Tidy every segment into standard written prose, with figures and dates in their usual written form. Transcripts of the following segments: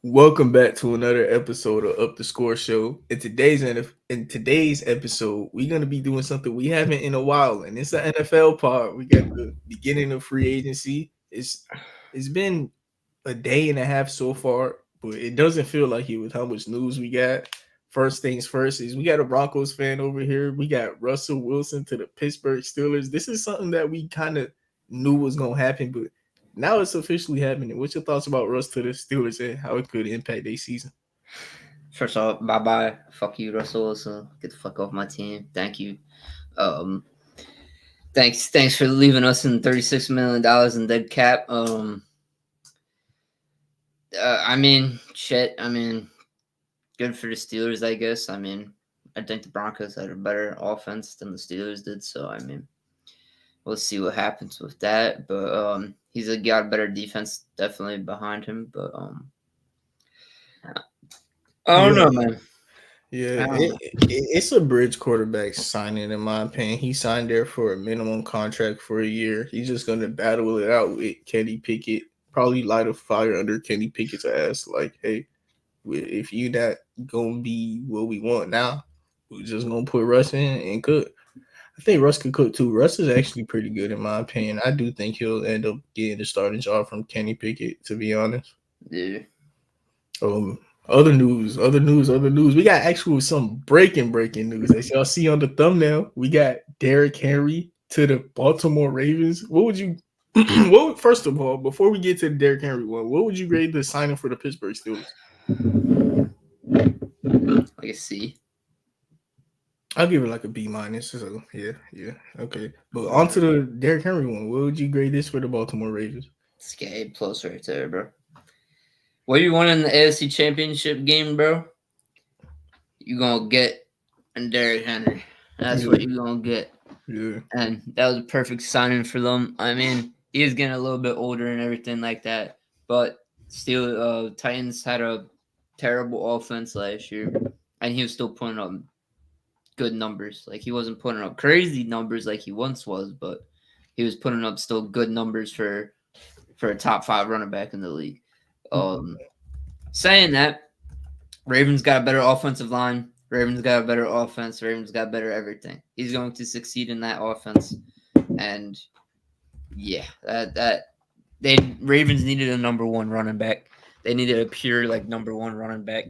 Welcome back to another episode of Up the Score Show. In today's episode, we're gonna be doing something we haven't in a while, and it's an NFL part. We got the beginning of free agency. It's been a day and a half so far, but it doesn't feel like it with how much news we got. First things first is we got a Broncos fan over here. We got Russell Wilson to the Pittsburgh Steelers. This is something that we kind of knew was gonna happen, but now it's officially happening. What's your thoughts about Russ to the Steelers and how it could impact their season? First off, bye bye. Fuck you, Russell Wilson. Get the fuck off my team. Thank you. Um, thanks for leaving us in $36 million in dead cap. Shit. Good for the Steelers, I guess. I think the Broncos had a better offense than the Steelers did. So we'll see what happens with that. But he's got a better defense definitely behind him. But I don't Yeah, know, man. yeah, I don't know. it's a bridge quarterback signing, in my opinion. He signed there for a minimum contract for a year. He's just gonna battle it out with Kenny Pickett. Probably light a fire under Kenny Pickett's ass. Like, hey, if you not gonna be what we want now, we're just gonna put Russ in and cook. I think Russ could cook too. Russ is actually pretty good in my opinion. I do think he'll end up getting the starting job from Kenny Pickett, to be honest. Yeah. Um, other news. We got actual some breaking news. As y'all see on the thumbnail, we got Derrick Henry to the Baltimore Ravens. What would you? First of all, before we get to the Derrick Henry one, what would you grade the signing for the Pittsburgh Steelers? Like a C. I'll give it like a B minus. So yeah, okay. But on to the Derrick Henry one. What would you grade this for the Baltimore Ravens? It's A plus right there, bro. What you want in the AFC Championship game, bro? You gonna get in Derrick Henry. That's what you gonna get. Yeah. And that was a perfect signing for them. He is getting a little bit older and everything like that, but still, Titans had a terrible offense last year, and he was still putting up good numbers. Like he wasn't putting up crazy numbers like he once was, but he was putting up still good numbers for a top 5 running back in the league. Saying that, Ravens got a better offensive line. Ravens got a better offense. Ravens got better everything. He's going to succeed in that offense, and yeah, Ravens needed a number 1 running back. They needed a pure number 1 running back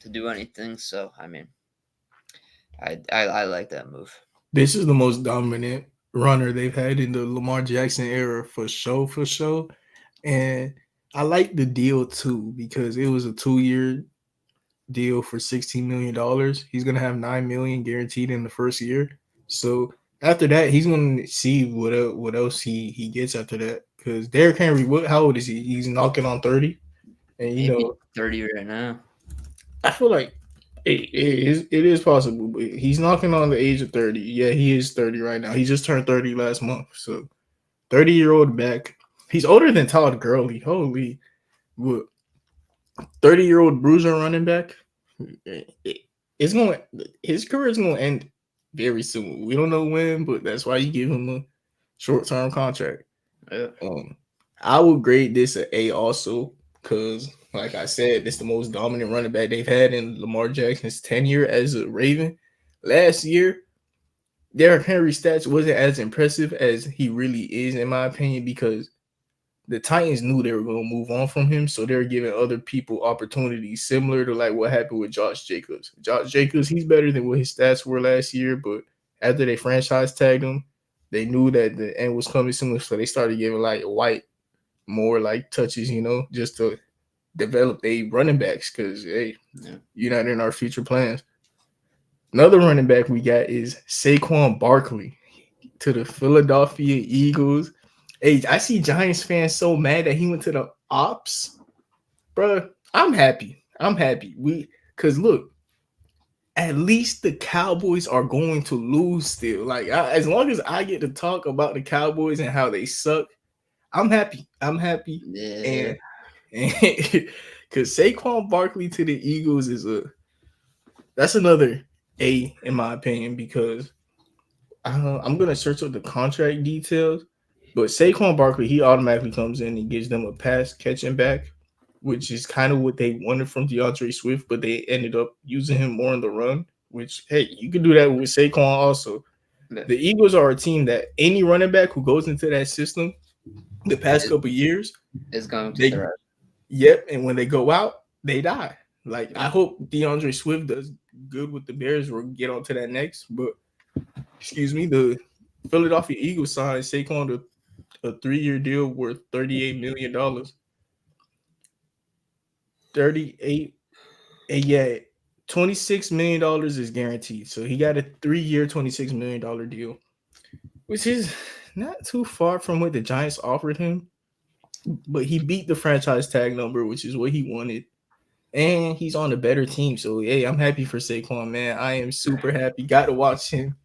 to do anything. So I like that move. This is the most dominant runner they've had in the Lamar Jackson era for sure. And I like the deal too because it was a 2-year deal for $16 million. He's gonna have $9 million guaranteed in the first year. So after that, he's gonna see what else he gets after that. Because Derrick Henry, how old is he? He's knocking on 30, and Maybe 30 right now. I feel like it is possible, but he's knocking on the age of 30. Yeah, he is 30 right now. He just turned 30 last month. So 30-year-old back. He's older than Todd Gurley. Holy, what? 30-year-old bruiser running back. It's going. His career is going to end very soon. We don't know when, but that's why you give him a short-term contract. Yeah. I would grade this an A also because, like I said, it's the most dominant running back they've had in Lamar Jackson's tenure as a Raven. Last year, Derrick Henry's stats wasn't as impressive as he really is, in my opinion, because the Titans knew they were going to move on from him, so they're giving other people opportunities similar to like what happened with Josh Jacobs. Josh Jacobs, he's better than what his stats were last year, but after they franchise tagged him, they knew that the end was coming soon, so they started giving like White more like touches, just to develop a running backs because hey, you're not in our future plans. Another running back we got is Saquon Barkley to the Philadelphia Eagles. Hey, I see Giants fans so mad that he went to the Ops, bro. I'm happy. Because look, at least the Cowboys are going to lose still. Like as long as I get to talk about the Cowboys and how they suck, I'm happy. Yeah. And because Saquon Barkley to the Eagles that's another A in my opinion because I'm gonna search up the contract details, but Saquon Barkley he automatically comes in and gives them a pass catching back. which is kind of what they wanted from DeAndre Swift, but they ended up using him more in the run. Which, hey, you can do that with Saquon also. Yeah. The Eagles are a team that any running back who goes into that system the past couple years, Is going to they thrive. yep, and when they go out, they die. Like I Yeah. hope DeAndre Swift does good with the Bears. We'll get on to that next. But excuse me, the Philadelphia Eagles signed Saquon to a 3-year deal worth $38 million. 38, and yeah, $26 million is guaranteed. So he got a 3-year, $26 million deal, which is not too far from what the Giants offered him. But he beat the franchise tag number, which is what he wanted. And he's on a better team. So, hey, I'm happy for Saquon, man. I am super happy. Got to watch him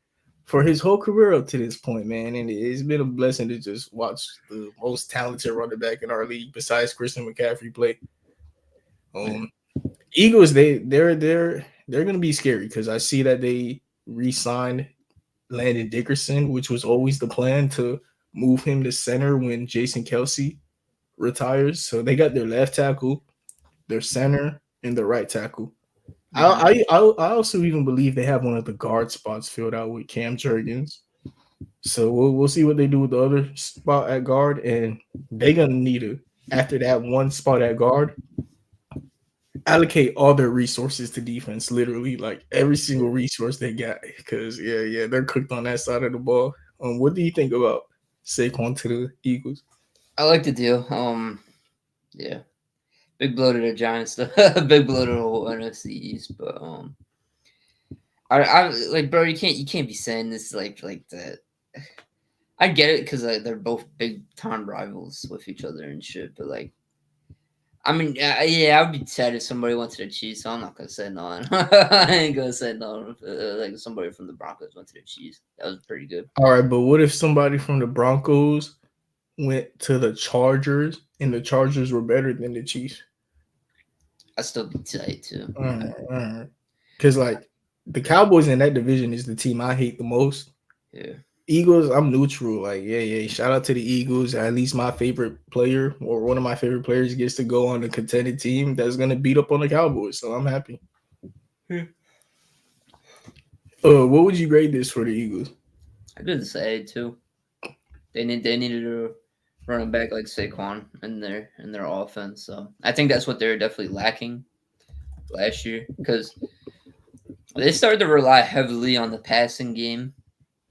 for his whole career up to this point, man. And it's been a blessing to just watch the most talented running back in our league besides Christian McCaffrey play. Um, Eagles, they're gonna be scary because I see that they re-signed Landon Dickerson, which was always the plan to move him to center when Jason Kelsey retires. So they got their left tackle, their center, and their right tackle. I also even believe they have one of the guard spots filled out with Cam Jurgens. So we'll see what they do with the other spot at guard, and they're gonna need to after that one spot at guard allocate all their resources to defense. Literally, like every single resource they got, because they're cooked on that side of the ball. What do you think about Saquon to the Eagles? I like the deal. Yeah, big blow to the Giants. Big blow to the whole NFC East. But I like, bro. You can't be saying this like that. I get it because they're both big time rivals with each other and shit. But like, I mean, yeah, I would be sad if somebody went to the Chiefs. So I'm not gonna say no. I ain't gonna say no. Like somebody from the Broncos went to the Chiefs. That was pretty good. All right, but what if somebody from the Broncos went to the Chargers and the Chargers were better than the Chiefs? I still be tight too. Because like the Cowboys in that division is the team I hate the most. Yeah. Eagles, I'm neutral. Like, yeah. Shout out to the Eagles. At least my favorite player or one of my favorite players gets to go on the contended team that's gonna beat up on the Cowboys. So I'm happy. Yeah. What would you grade this for the Eagles? I did say too. They needed to run it back like Saquon in their offense. So I think that's what they were definitely lacking last year because they started to rely heavily on the passing game.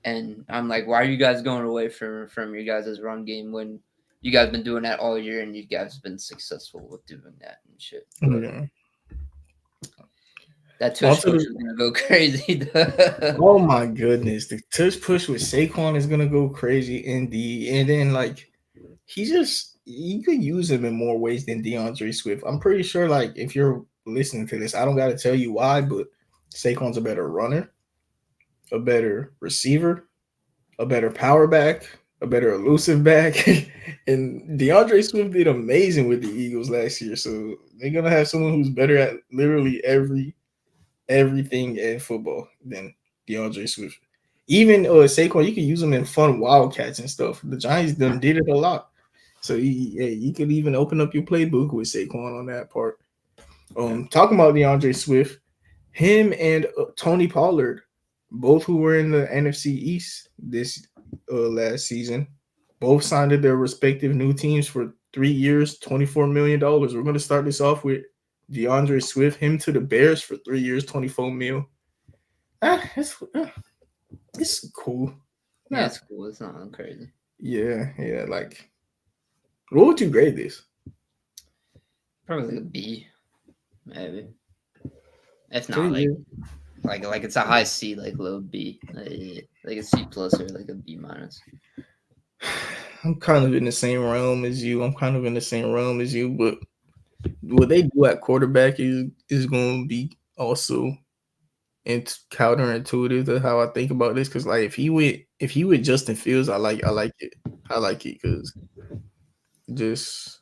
And I'm like, why are you guys going away from your guys' run game when you guys been doing that all year and you guys been successful with doing that and shit? Yeah. That tush push is gonna go crazy. Oh my goodness, the tush push with Saquon is gonna go crazy indeed. And then like you could use him in more ways than DeAndre Swift. I'm pretty sure like if you're listening to this, I don't gotta tell you why, but Saquon's a better runner, a better receiver, a better power back, a better elusive back. And DeAndre Swift did amazing with the Eagles last year. So they're gonna have someone who's better at literally everything in football than DeAndre Swift. Even Saquon, you can use him in fun wildcats and stuff. The Giants done did it a lot. So you could even open up your playbook with Saquon on that part. Talking about DeAndre Swift, him and Tony Pollard, both who were in the NFC East this last season, both signed to their respective new teams for 3 years, $24 million. We're going to start this off with DeAndre Swift, him to the Bears for 3 years, $24 million. It's cool. Yeah, it's cool. It's not crazy. Yeah. Like, what would you grade this? Probably like a B, maybe. If not, like it's a high C, like low B, like a C plus or like a B minus. I'm kind of in the same realm as you. But what they do at quarterback is going to be also counterintuitive to how I think about this. Because like if he went Justin Fields, I like it because just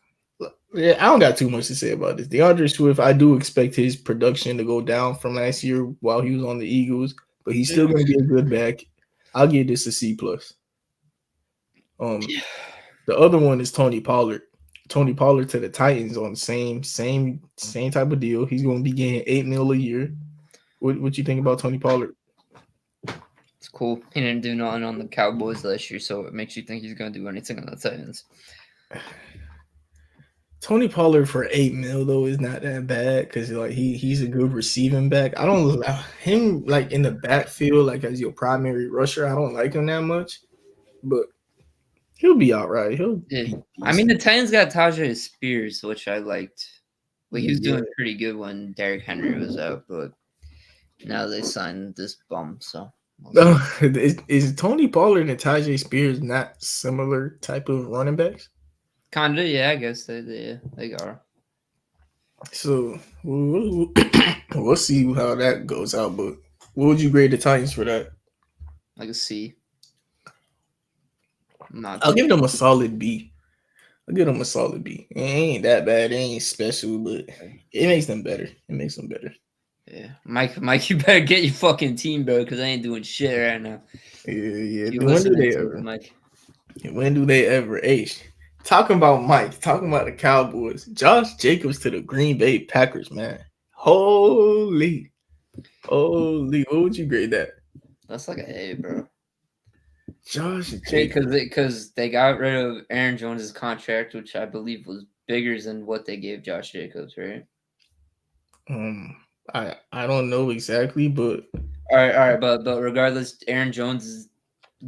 I don't got too much to say about this. DeAndre Swift, I do expect his production to go down from last year while he was on the Eagles, but he's still going to be a good back. I'll give this a C plus. The other one is Tony Pollard. Tony Pollard to the Titans on the same type of deal. He's going to be getting $8 million a year. What you think about Tony Pollard? It's cool. He didn't do nothing on the Cowboys last year, so it makes you think he's going to do anything on the Titans. Tony Pollard for $8 million though is not that bad because like he's a good receiving back. I don't allow him like in the backfield like as your primary rusher. I don't like him that much, but he'll be all right. I mean, the Titans got Tajay Spears, which I liked. Well, he was Yeah. doing pretty good when Derrick Henry was out, but now they signed this bum. So Is Tony Pollard and Tajay Spears not similar type of running backs? Kinda, yeah. I guess they are. So we'll see how that goes out. But what would you grade the Titans for that? Like a C. I'll give them a solid B. I'll give them a solid B. It ain't that bad. It ain't special, but it makes them better. It makes them better. Yeah, Mike, you better get your fucking team, bro, because I ain't doing shit right now. Yeah. When do they ever? Mike? When do they ever? Talking about Mike, talking about the Cowboys. Josh Jacobs to the Green Bay Packers, man. Holy. What would you grade that? That's like an A, bro. Josh Jacobs. Because they got rid of Aaron Jones' contract, which I believe was bigger than what they gave Josh Jacobs, right? I don't know exactly, but all right, but regardless, Aaron Jones is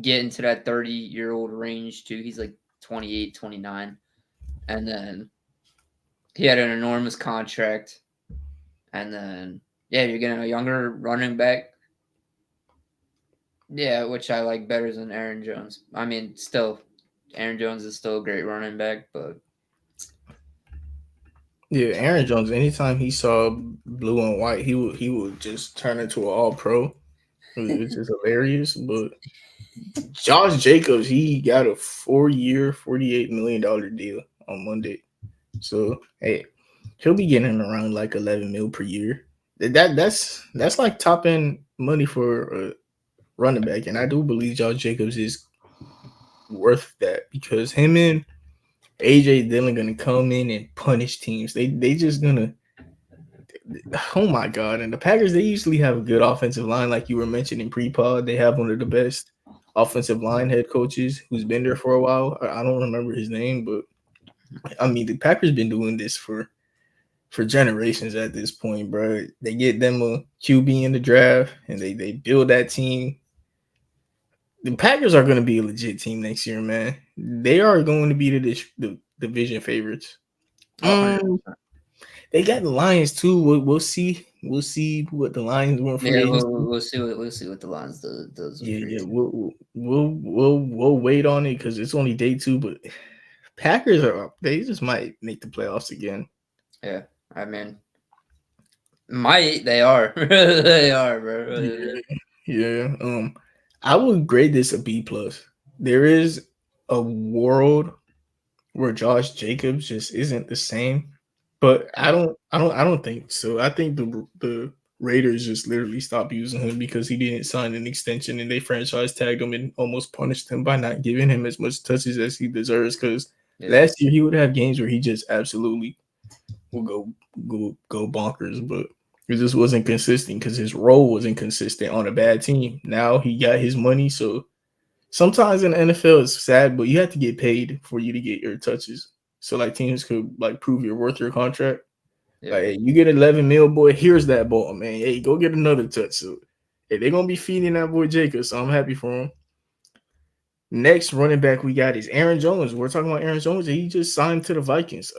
getting to that 30-year-old range too. He's like 28, 29, and then he had an enormous contract, and then you're getting a younger running back. Yeah, which I like better than Aaron Jones. I mean, still, Aaron Jones is still a great running back, but yeah, Aaron Jones. Anytime he saw blue and white, he would just turn into an all-pro, which is hilarious. But Josh Jacobs, he got a 4-year, $48 million deal on Monday. So hey, he'll be getting around like 11 mil per year. That's like top end money for a running back, and I do believe Josh Jacobs is worth that because him and AJ Dillon gonna come in and punish teams. They just gonna. Oh my god! And the Packers, they usually have a good offensive line, like you were mentioning pre-pod. They have one of the best offensive line head coaches who's been there for a while. I don't remember his name, but I mean the Packers been doing this for generations at this point, bro. They get them a QB in the draft, and they build that team. The Packers are going to be a legit team next year, man. They are going to be the division favorites. They got the Lions too. We'll see. We'll see what the Lions want for. Yeah, we'll see what the Lions does. Yeah. We'll wait on it because it's only day 2. But Packers they just might make the playoffs again. Yeah, I mean, they are. They are, bro. Yeah. I would grade this a B+. There is a world where Josh Jacobs just isn't the same, but I don't think so. I think the Raiders just literally stopped using him because he didn't sign an extension and they franchise tagged him and almost punished him by not giving him as much touches as he deserves. Because last year he would have games where he just absolutely will go bonkers, but it just wasn't consistent because his role wasn't consistent on a bad team. Now he got his money, so sometimes in the NFL it's sad, but you have to get paid for you to get your touches. So like teams could like prove you're worth your contract. Yeah. Like hey, you get 11 mil, boy. Here's that ball, man. Hey, go get another touch. So hey, they're gonna be feeding that boy Jacob. So I'm happy for him. Next running back we got is Aaron Jones. We're talking about Aaron Jones. He just signed to the Vikings.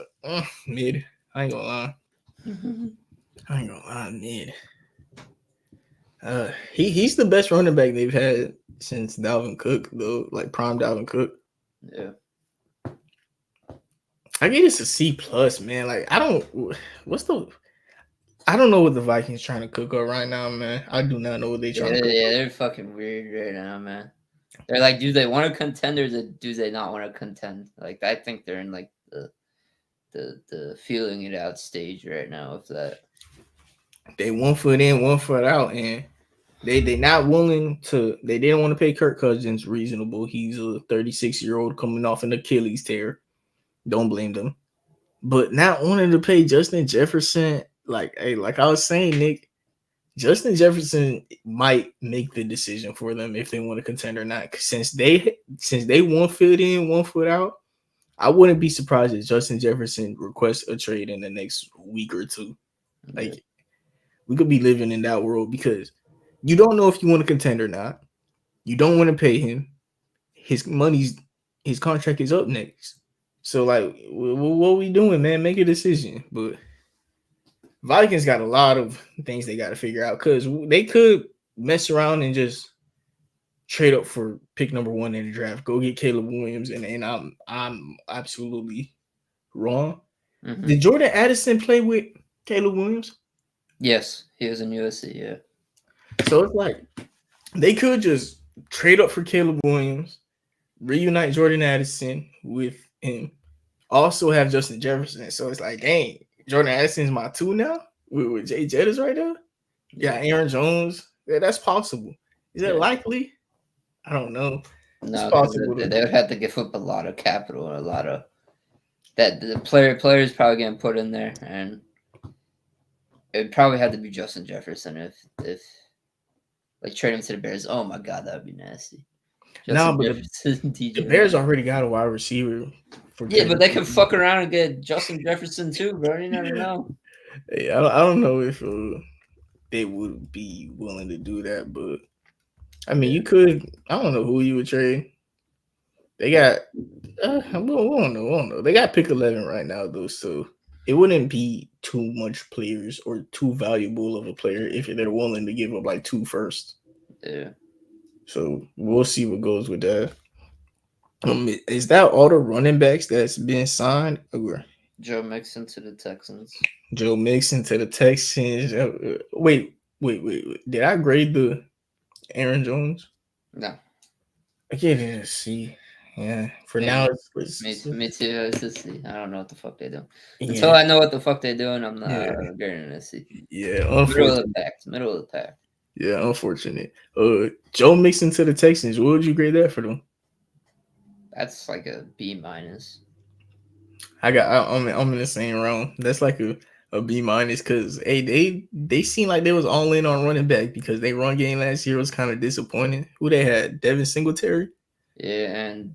Mid. I ain't gonna lie. Mid. He's the best running back they've had since Dalvin Cook, though, like prime Dalvin Cook. Yeah. I give this a C+, man. Like I don't know what the Vikings trying to cook up right now, man. I do not know what they're trying to cook up. They're fucking weird right now, man. They're like, do they want to contend or do they not want to contend? Like I think they're in like the feeling it out stage right now of that. They 1 foot in, 1 foot out, and they not willing to. They didn't want to pay Kirk Cousins reasonable. He's a 36-year-old coming off an Achilles tear. Don't blame them. But not wanting to pay Justin Jefferson, like I was saying, Nick, Justin Jefferson might make the decision for them if they want to contend or not. Since they 1 foot in, 1 foot out, I wouldn't be surprised if Justin Jefferson requests a trade in the next week or two. Yeah. Like we could be living in that world because you don't know if you want to contend or not. You don't want to pay him. His contract is up next. So like, what we doing, man? Make a decision. But Vikings got a lot of things they got to figure out because they could mess around and just trade up for pick number 1 in the draft. Go get Caleb Williams, and I'm absolutely wrong. Mm-hmm. Did Jordan Addison play with Caleb Williams? Yes, he was in USC. Yeah. So it's like they could just trade up for Caleb Williams, reunite Jordan Addison with him, also have Justin Jefferson. So it's like, dang, Jordan Addison's my 2 now with Jay Jettis right there. Yeah, Aaron Jones. Yeah, that's possible. Is that likely? I don't know. No, because they would have to give up a lot of capital, a lot of that the players probably getting put in there, and it would probably have to be Justin Jefferson if like trade him to the Bears. Oh my God, that would be nasty. No, but the Bears already got a wide receiver. Yeah, but they could fuck around and get Justin Jefferson too, bro. You never know. Hey, I don't know if they would be willing to do that, but I mean, you could. I don't know who you would trade. They got. We don't know. They got pick 11 right now, though, so it wouldn't be too much players or too valuable of a player if they're willing to give up like 2 firsts. Yeah. So we'll see what goes with that. Is that all the running backs that's been signed? Or Joe Mixon to the Texans. Joe Mixon to the Texans. Wait. Did I grade the Aaron Jones? No. I can't even see. Yeah. For now, it's me too. It's just see. I don't know what the fuck they do. Until I know what the fuck they're doing, I'm not grading to see. Yeah. Middle of the pack. Yeah, unfortunate. Joe Mixon to the Texans. What would you grade that for them? That's like a B-. I'm in the same round. That's like a B- because they seemed like they was all in on running back because they run game last year was kind of disappointing. Who they had? Devin Singletary. Yeah, and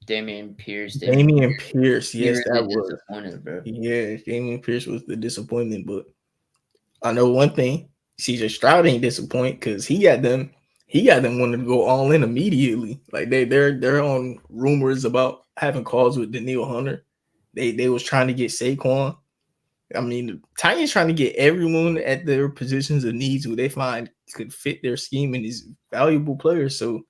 Dameon Pierce. Dameon Pierce. Yes, really that was disappointed, bro. Yeah, Dameon Pierce was the disappointment, but I know one thing. CJ Stroud ain't disappointed because he got them wanting to go all in immediately. Like they're on rumors about having calls with Danielle Hunter. They was trying to get Saquon. I mean, the Titans trying to get everyone at their positions of needs who they find could fit their scheme and is valuable players. So,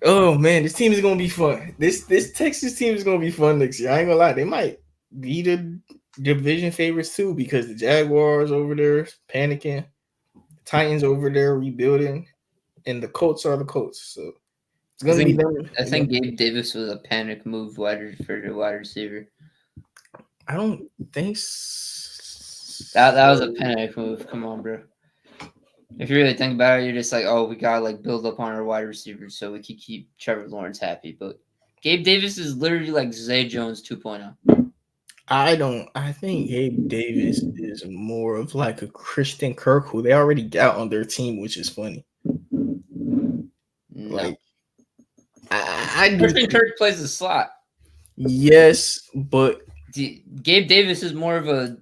oh man, this team is gonna be fun. This Texas team is gonna be fun next year. I ain't gonna lie, they might be the division favorites too because the Jaguars over there panicking, the Titans over there rebuilding, and the Colts are the Colts. So it's gonna be them. I think Gabe Davis was a panic move for the wide receiver. I don't think that was a panic move. Come on, bro. If you really think about it, you're just like, oh, we gotta like build up on our wide receivers so we can keep Trevor Lawrence happy. But Gabe Davis is literally like Zay Jones 2.0. I think Gabe Davis is more of like a Christian Kirk who they already got on their team, which is funny. No. Like I Christian Kirk plays the slot. Yes, but Gabe Davis is more of a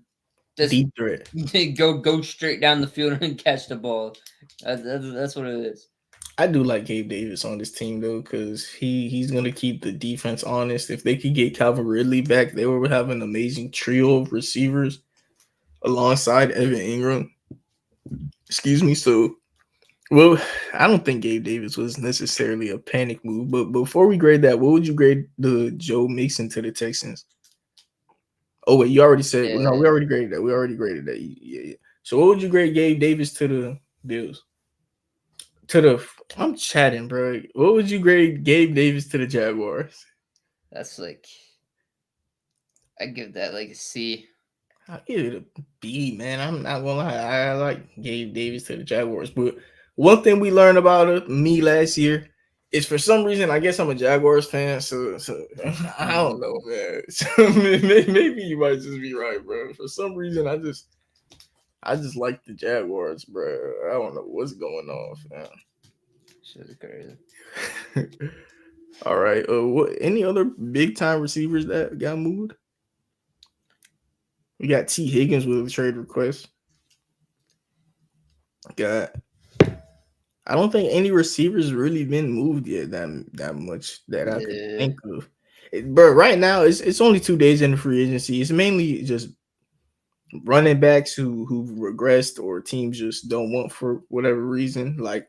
deep threat. Go straight down the field and catch the ball. That's what it is. I do like Gabe Davis on this team though, because he's gonna keep the defense honest. If they could get Calvin Ridley back, they would have an amazing trio of receivers alongside Evan Ingram. Excuse me. So, well, I don't think Gabe Davis was necessarily a panic move. But before we grade that, what would you grade the Joe Mixon to the Texans? Oh wait, you already said no. We already graded that. Yeah. So what would you grade Gabe Davis to the Bills? I'm chatting, bro. What would you grade Gabe Davis to the Jaguars? That's like, I give that like a C. I give it a B, man. I'm not gonna lie. I like Gabe Davis to the Jaguars, but one thing we learned about me last year it's for some reason. I guess I'm a Jaguars fan, so I don't know, man. So maybe you might just be right, bro. For some reason, I just like the Jaguars, bro. I don't know what's going on, man. Shit's crazy. All right. What? Any other big time receivers that got moved? We got T. Higgins with a trade request. Got. I don't think any receivers really been moved yet that much that I could Yeah. think of. But right now, it's only 2 days in the free agency. It's mainly just running backs who've regressed or teams just don't want for whatever reason, like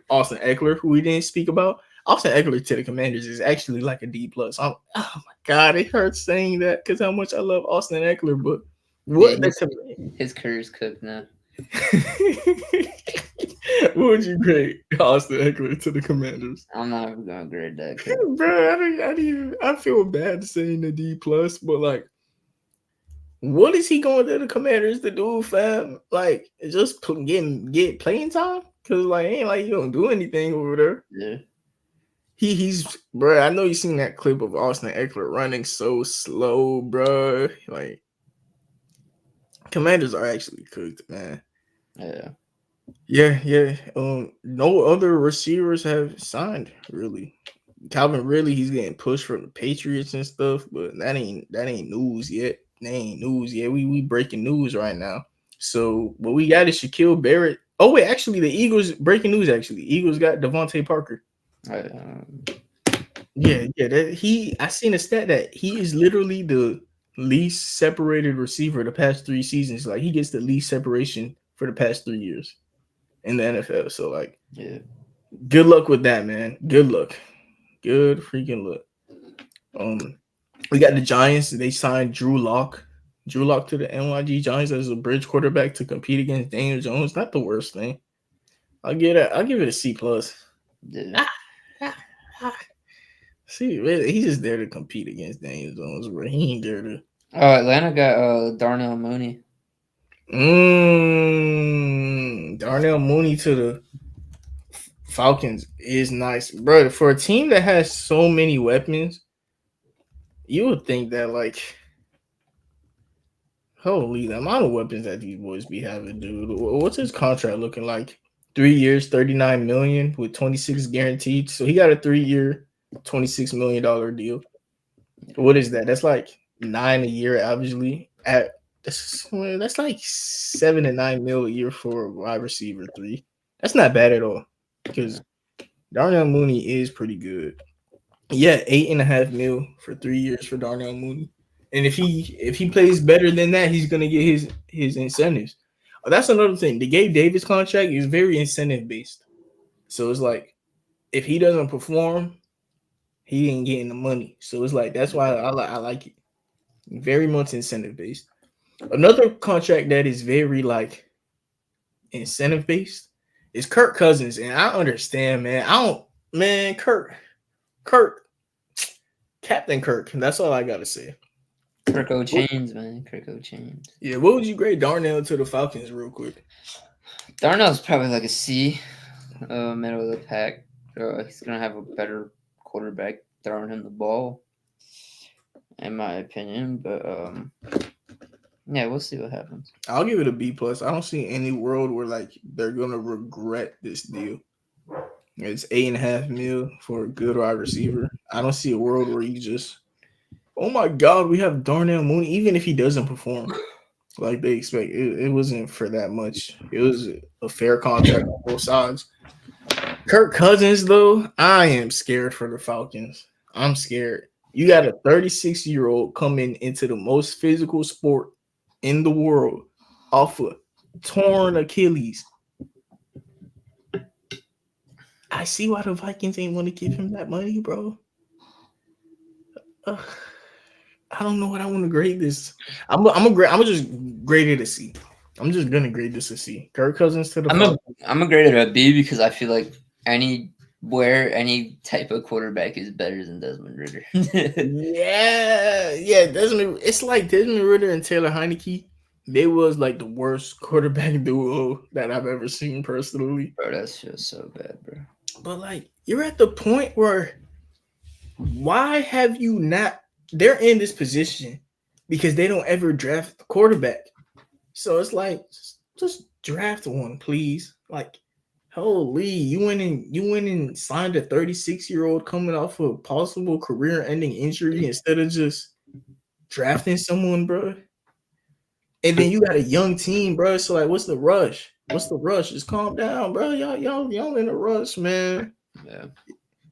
Austin Eckler, who we didn't speak about. Austin Eckler to the Commanders is actually like a D plus. Oh my god, it hurts saying that because how much I love Austin Eckler, but what Yeah, his career's cooked now. what would you grade Austin Eckler to the Commanders? I'm not even gonna grade that. Bro, I feel bad saying the D plus, but like, what is he going to the Commanders to do, fam? Like, just get playing time? Cause like, ain't like you don't do anything over there. Yeah. He's bro. I know you seen that clip of Austin Eckler running so slow, bro. Like, Commanders are actually cooked, man. Yeah. No other receivers have signed really. Calvin Ridley, he's getting pushed from the Patriots and stuff, but that ain't news yet. That ain't news yet. We breaking news right now. So what we got is Shaquille Barrett. Oh wait, actually the Eagles breaking news. Actually, Eagles got Devontae Parker. Yeah. I seen a stat that he is literally the least separated receiver the past 3 seasons. Like he gets the least separation for the past 3 years in the NFL. So like, yeah. Good luck with that, man. Good luck. Good freaking luck. We got the Giants. They signed Drew Lock to the NYG Giants as a bridge quarterback to compete against Daniel Jones. Not the worst thing. I'll give it a C plus. Yeah. See, really, he's just there to compete against Daniel Jones, bro. He ain't there to. Atlanta got Darnell Mooney. Darnell Mooney to the Falcons is nice, bro. For a team that has so many weapons, you would think that like, holy, the amount of weapons that these boys be having, dude. What's his contract looking like? 3 years, $39 million with 26 guaranteed. So he got a 3-year, $26 million deal. What is that? That's like 9 a year averagely. That's like 7 to 9 mil a year for a wide receiver 3. That's not bad at all because Darnell Mooney is pretty good. Yeah, 8.5 mil for 3 years for Darnell Mooney. And if he plays better than that, he's gonna get his incentives. Oh, that's another thing. The Gabe Davis contract is very incentive based. So it's like if he doesn't perform, he ain't getting the money. So it's like that's why I like it. Very much incentive based. Another contract that is very like incentive based is Kirk Cousins, and I understand, man. Kirk, Captain Kirk. That's all I gotta say. Kirk O'Chains, man. Kirk O'Chains. Yeah, what would you grade Darnell to the Falcons real quick? Darnell's probably like a C, middle of the pack. He's gonna have a better quarterback throwing him the ball, in my opinion. But yeah, we'll see what happens. I'll give it a B plus. I don't see any world where like they're gonna regret this deal. It's 8.5 mil for a good wide receiver. I don't see a world where you just, oh my god, we have Darnell Mooney. Even if he doesn't perform like they expect, it wasn't for that much. It was a fair contract on both sides. Kirk Cousins, though, I am scared for the Falcons. I'm scared. You got a 36-year-old coming into the most physical sport in the world off a torn Achilles. I see why the Vikings ain't want to give him that money, bro. I don't know what I want to grade this. I'm gonna just grade it a C. I'm just gonna grade this a C. Kirk Cousins to the Falcons. I'm gonna grade it a B because I feel like any type of quarterback is better than Desmond Ridder. yeah. Desmond. It's like Desmond Ridder and Taylor Heineke. They was like the worst quarterback duo that I've ever seen personally. Bro, that's just so bad, bro. But like, you're at the point where why have you not? They're in this position because they don't ever draft the quarterback. So it's like, just draft one, please. Like, holy, you went and signed a 36-year-old coming off of a possible career-ending injury instead of just drafting someone, bro. And then you got a young team, bro. So like, what's the rush? What's the rush? Just calm down, bro. Y'all in a rush, man. Yeah.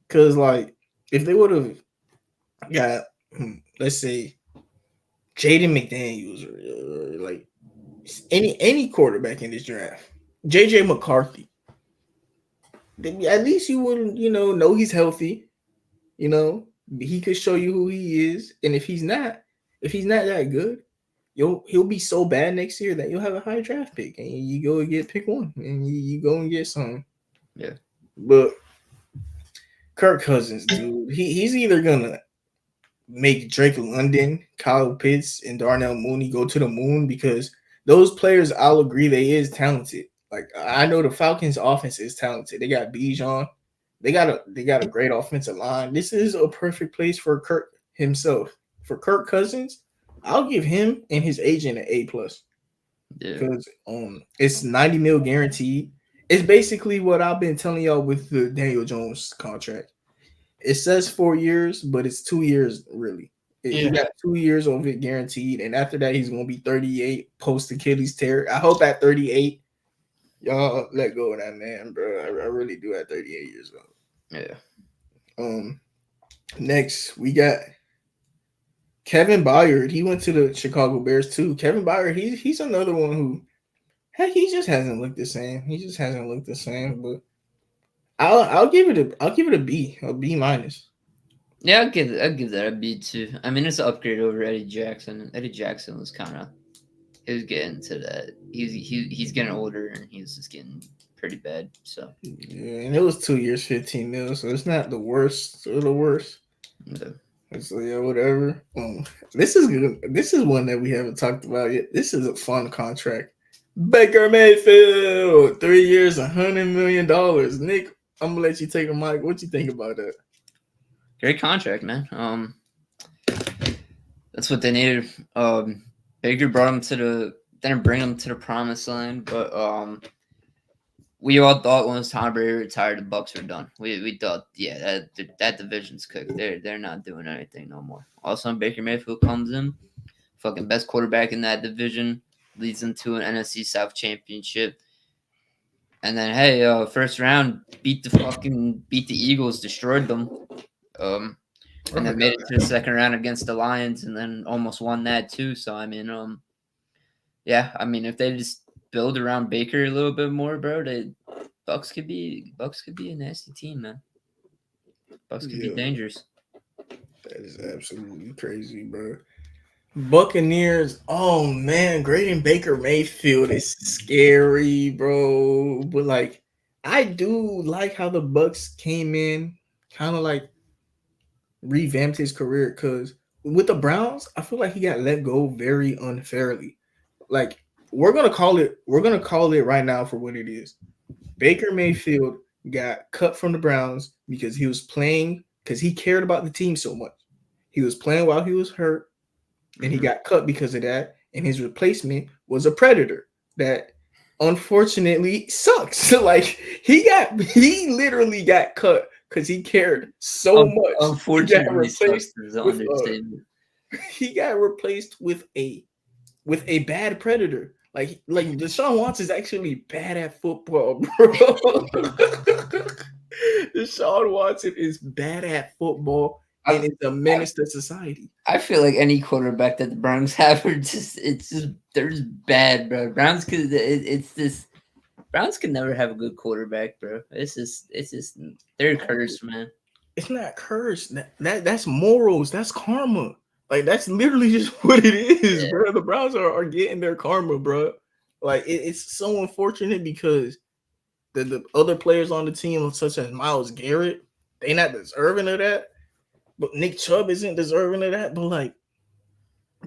Cause like, if they would have got, let's say, Jaden McDaniels, or like any quarterback in this draft, JJ McCarthy, then at least you wouldn't, know he's healthy. You know, he could show you who he is, and if he's not that good, he'll be so bad next year that you'll have a high draft pick, and you go and get pick one, and you go and get some. Yeah. But Kirk Cousins, dude, he's either gonna make Drake London, Kyle Pitts, and Darnell Mooney go to the moon, because those players, I'll agree, they is talented. Like, I know the Falcons' offense is talented. They got Bijan. They got a great offensive line. This is a perfect place for Kirk himself. For Kirk Cousins, I'll give him and his agent an A+. Yeah. Because it's 90 mil guaranteed. It's basically what I've been telling y'all with the Daniel Jones contract. It says 4 years, but it's 2 years really. He got 2 years of it guaranteed, and after that, he's gonna be 38 post Achilles tear. I hope at 38, y'all let go of that man, bro. I really do at 38 years old. Yeah. Next we got Kevin Byard. He went to the Chicago Bears too. Kevin Byard, he's another one who, heck, he just hasn't looked the same. He just hasn't looked the same. But I'll give it a B, a B minus. Yeah, I'd give that a B too. I mean, it's an upgrade over Eddie Jackson. Eddie Jackson was he was getting to that. He's getting older, and he's just getting pretty bad. So yeah, and it was 2 years, 15 mil. So it's not the worst or the worst. Yeah. So yeah, whatever. This is good. This is one that we haven't talked about yet. This is a fun contract. Baker Mayfield, 3 years, $100 million. Nick, I'm gonna let you take a mic. What you think about that? Great contract, man. That's what they needed. Baker didn't bring him to the promised land, but we all thought once Tom Brady retired, the Bucs were done. We thought, yeah, that division's cooked. They're not doing anything no more. All of a sudden, Baker Mayfield comes in, fucking best quarterback in that division, leads them to an NFC South championship. And then, hey, first round, beat the Eagles, destroyed them. And then made it to the second round against the Lions, and then almost won that too. So I mean, yeah, I mean, if they just build around Baker a little bit more, bro, Bucs could be a nasty team, man. Bucs could be dangerous. That is absolutely crazy, bro. Buccaneers, oh man, grading Baker Mayfield is scary, bro. But like, I do like how the Bucs came in, kind of like revamped his career, because with the Browns, I feel like he got let go very unfairly. Like, we're gonna call it right now for what it is. Baker Mayfield got cut from the Browns because he cared about the team so much. He was playing while he was hurt, and he got cut because of that. And his replacement was a predator that unfortunately sucks. Like, he literally got cut because he cared so much. Unfortunately, he got replaced with a bad predator. Like Deshaun Watson is actually bad at football, bro. Deshaun Watson is bad at football, and it's a menace to society. I feel like any quarterback that the Browns have they're just bad, bro. Browns can never have a good quarterback, bro. It's just they're cursed, man. It's not cursed. That's morals. That's karma. Like, that's literally just what it is, bro. The Browns are getting their karma, bro. Like, it's so unfortunate because the other players on the team, such as Myles Garrett, they not deserving of that. But Nick Chubb isn't deserving of that. But like,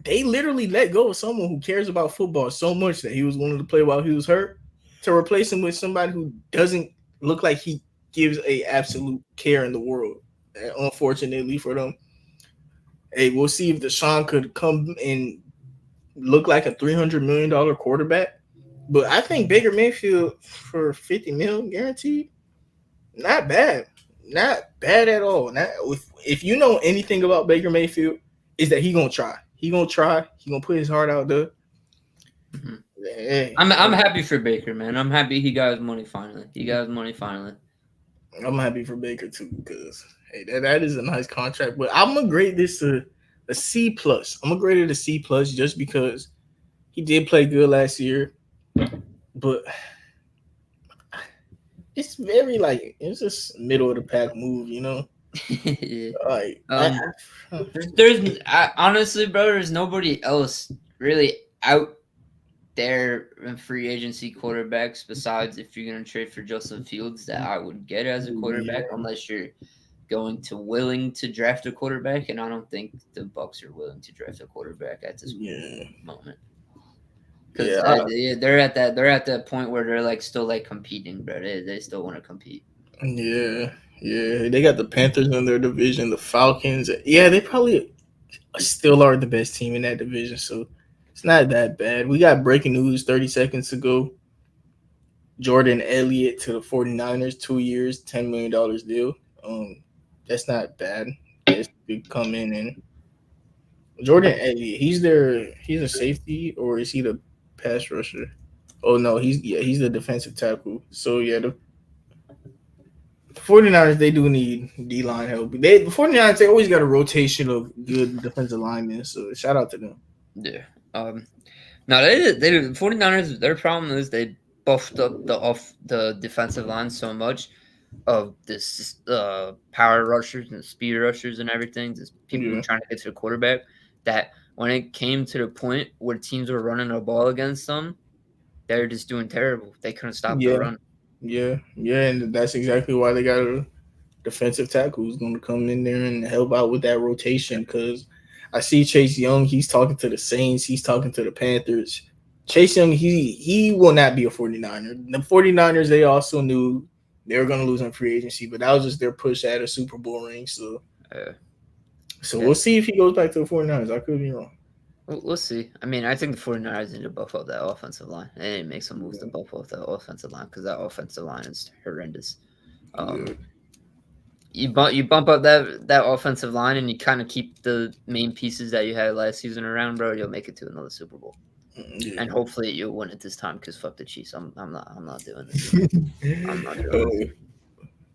they literally let go of someone who cares about football so much that he was willing to play while he was hurt, to replace him with somebody who doesn't look like he gives a absolute care in the world. And unfortunately for them, hey, we'll see if Deshaun could come and look like a $300 million quarterback. But I think Baker Mayfield for 50 mil guaranteed, not bad, not bad at all. Not if you know anything about Baker Mayfield, is that he gonna try. He gonna try. He gonna put his heart out there. Mm-hmm. Hey, I'm happy for Baker, man. I'm happy he got his money finally. He got his money finally. I'm happy for Baker too because hey, that is a nice contract. But I'm gonna grade this to a C plus. I'm gonna grade it a C plus just because he did play good last year, but it's very like it's just middle of the pack move, you know. Yeah. Like Honestly, bro, there's nobody else really out there in free agency quarterbacks besides if you're gonna trade for Justin Fields that I would get as a quarterback, yeah, unless you're willing to draft a quarterback, and I don't think the Bucks are willing to draft a quarterback at this yeah, moment. Because yeah, they're at that point where they're like still like competing, bro. They still want to compete. yeah, yeah. They got the Panthers in their division, the Falcons. Yeah, they probably still are the best team in that division, so it's not that bad. We got breaking news 30 seconds ago. Jordan Elliott to the 49ers, 2 years, $10 million deal. That's not bad. This could come in and Jordan Elliott, he's a safety or is he the pass rusher? Oh no, he's the defensive tackle. So yeah, the 49ers they do need D line help. The 49ers they always got a rotation of good defensive linemen. So shout out to them. Yeah. No, they do. The 49ers, their problem is they buffed up the defensive line so much of this power rushers and speed rushers and everything, just people Yeah, trying to get to the quarterback, that when it came to the point where teams were running the ball against them, they were just doing terrible. They couldn't stop the yeah, run. yeah, and that's exactly why they got a defensive tackle who's going to come in there and help out with that rotation. Because I see Chase Young, he's talking to the Saints, he's talking to the Panthers. Chase Young, he will not be a 49er. The 49ers, they also knew they were going to lose in free agency, but that was just their push at a Super Bowl ring. So, Uh, so yeah. we'll see if he goes back to the 49ers. I could be wrong. We'll see. I mean, I think the 49ers need to buff up that offensive line. They need to make some moves to buff up that offensive line because that offensive line is horrendous. Yeah. You bump up that offensive line and you kind of keep the main pieces that you had last season around, bro. You'll make it to another Super Bowl, and hopefully you'll win it this time. Because fuck the Chiefs, I'm not doing this. I'm not doing this.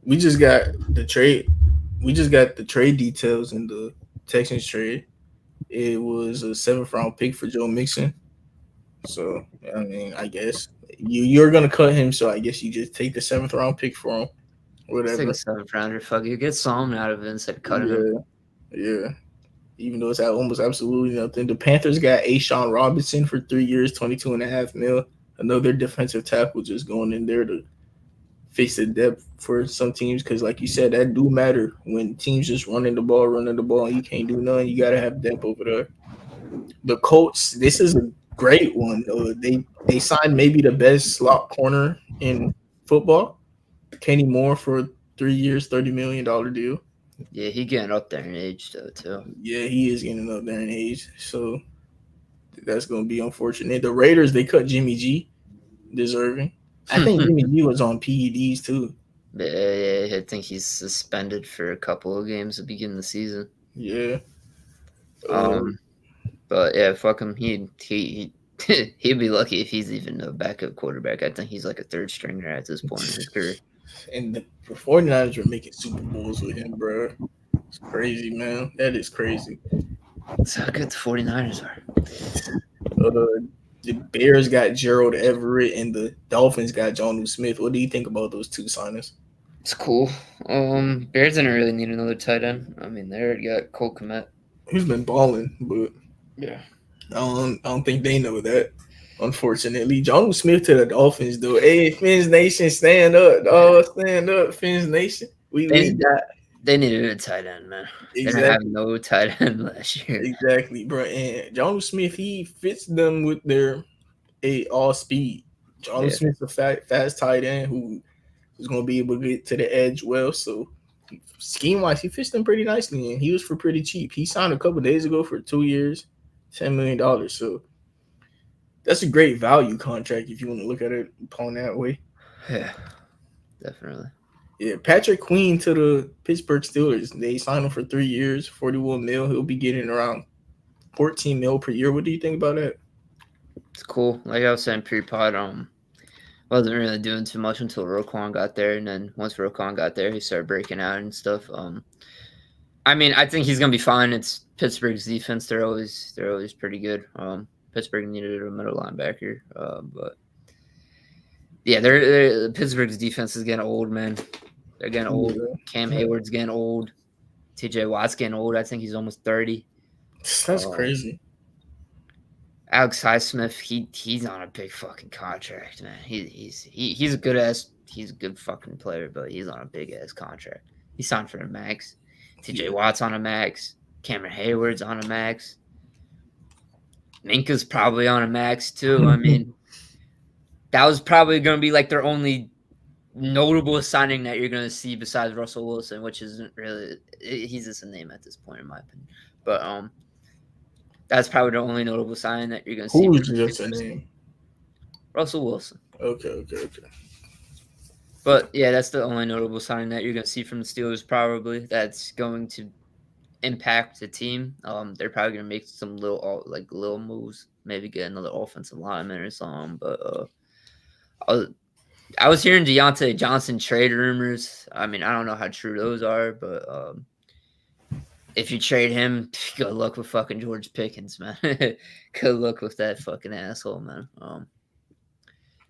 We just got the trade. We just got the trade details in the Texans trade. It was a seventh round pick for Joe Mixon. So I mean, I guess you're gonna cut him. So I guess you just take the seventh round pick for him. Let's take a Whatever. 7th rounder. Fuck you, get something out of it instead of cutting him. Yeah, yeah. Even though it's at almost absolutely nothing. The Panthers got Ashawn Robinson for 3 years, 22.5 mil. Another defensive tackle just going in there to fix the depth for some teams because, like you said, that do matter when teams just running the ball, and you can't do nothing. You gotta have depth over there. The Colts, this is a great one. They signed maybe the best slot corner in football, Kenny Moore, for 3 years, $30 million deal. Yeah, he getting up there in age though too. Yeah, he is getting up there in age, so that's gonna be unfortunate. The Raiders they cut Jimmy G, deserving. I think Jimmy G was on PEDs too. Yeah, I think he's suspended for a couple of games at the beginning of the season. Yeah. But yeah, fuck him. He he'd be lucky if he's even a backup quarterback. I think he's like a third stringer at this point in his career. And the 49ers were making Super Bowls with him, bro. It's crazy, man. That is crazy. That's how good the 49ers are. The Bears got Gerald Everett and the Dolphins got Jonnu Smith. What do you think about those two signings? It's cool. Bears didn't really need another tight end. I mean, they already got Cole Kmet. He's been balling, but yeah, I don't think they know that. Unfortunately, Jonnu Smith to the Dolphins, though. Hey, Fins Nation, stand up, dog. Stand up, Fins Nation. They needed a tight end, man. Exactly. They didn't have no tight end last year. Exactly, bro. And Jonnu Smith, he fits them with their all speed. Jonnu Smith's a fast tight end who was going to be able to get to the edge well. So scheme wise, he fits them pretty nicely, and he was for pretty cheap. He signed a couple days ago for 2 years, $10 million. So that's a great value contract if you want to look at it upon that way. Yeah, definitely. Yeah, Patrick Queen to the Pittsburgh Steelers. They signed him for 3 years, 41 mil. He'll be getting around 14 mil per year. What do you think about that? It's cool. Like I was saying pre-pod, wasn't really doing too much until Roquan got there, and then once Roquan got there, he started breaking out and stuff. I mean, I think he's gonna be fine. It's Pittsburgh's defense; they're always pretty good. Pittsburgh needed a middle linebacker, but yeah, they're Pittsburgh's defense is getting old, man. They're getting old. Cam Hayward's getting old. TJ Watt's getting old. I think he's almost 30. That's crazy. Alex Highsmith, he's on a big fucking contract, man. He's a good fucking player, but he's on a big ass contract. He signed for a max. TJ Watt's on a max. Cameron Hayward's on a max. Minka's probably on a max too. I mean, that was probably going to be like their only notable signing that you're going to see besides Russell Wilson, which isn't really, he's just a name at this point in my opinion. But that's probably the only notable signing that you're going to see. Who is just a name? Russell Wilson. Okay. But yeah, that's the only notable signing that you're going to see from the Steelers probably that's going to impact the team. They're probably going to make some little moves, maybe get another offensive lineman or something. But I was hearing Deontay Johnson trade rumors. I mean, I don't know how true those are, but if you trade him, good luck with fucking George Pickens, man. Good luck with that fucking asshole, man.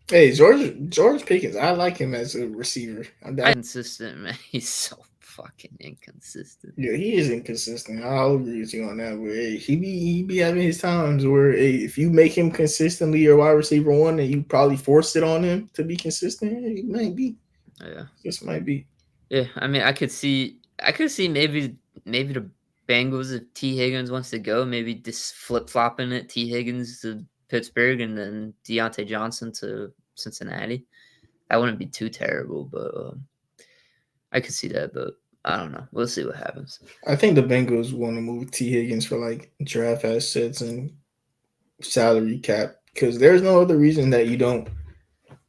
Hey, George Pickens, I like him as a receiver. Inconsistent, man. He's so fucking inconsistent. Yeah, he is inconsistent. I'll agree with you on that. But hey, he be having his times where if you make him consistently your wide receiver one, and you probably forced it on him to be consistent, he might be. Yeah, just might be. Yeah, I mean, I could see maybe the Bengals, if T. Higgins wants to go, maybe just flip flopping it. T. Higgins to Pittsburgh and then Deontay Johnson to Cincinnati. That wouldn't be too terrible, but I could see that. But I don't know. We'll see what happens. I think the Bengals want to move T. Higgins for like draft assets and salary cap because there's no other reason that you don't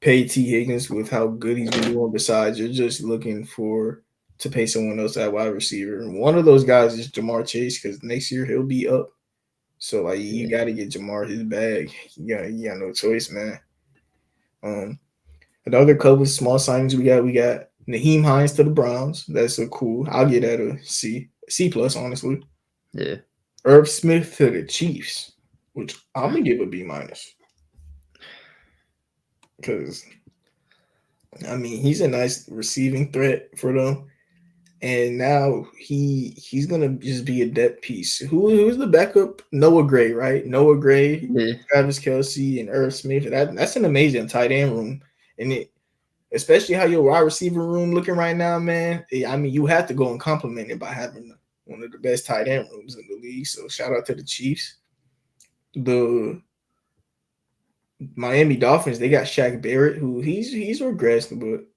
pay T. Higgins with how good he's been doing. Besides, you're just looking to pay someone else at wide receiver. And one of those guys is Jamar Chase because next year he'll be up. So like you got to get Jamar his bag. You got no choice, man. Another couple of small signings we got Naheem Hines to the Browns. That's so cool. I'll get that a C plus, honestly. Yeah. Irv Smith to the Chiefs, which I'm gonna give a B minus. Because I mean he's a nice receiving threat for them. And now he's gonna just be a depth piece. Who's the backup? Noah Gray, right? Noah Gray, Travis Kelce, and Irv Smith. That's an amazing tight end room, and especially how your wide receiver room looking right now, man. I mean, you have to go and compliment it by having one of the best tight end rooms in the league. So shout out to the Chiefs. The Miami Dolphins, they got Shaq Barrett, who he's regressed, but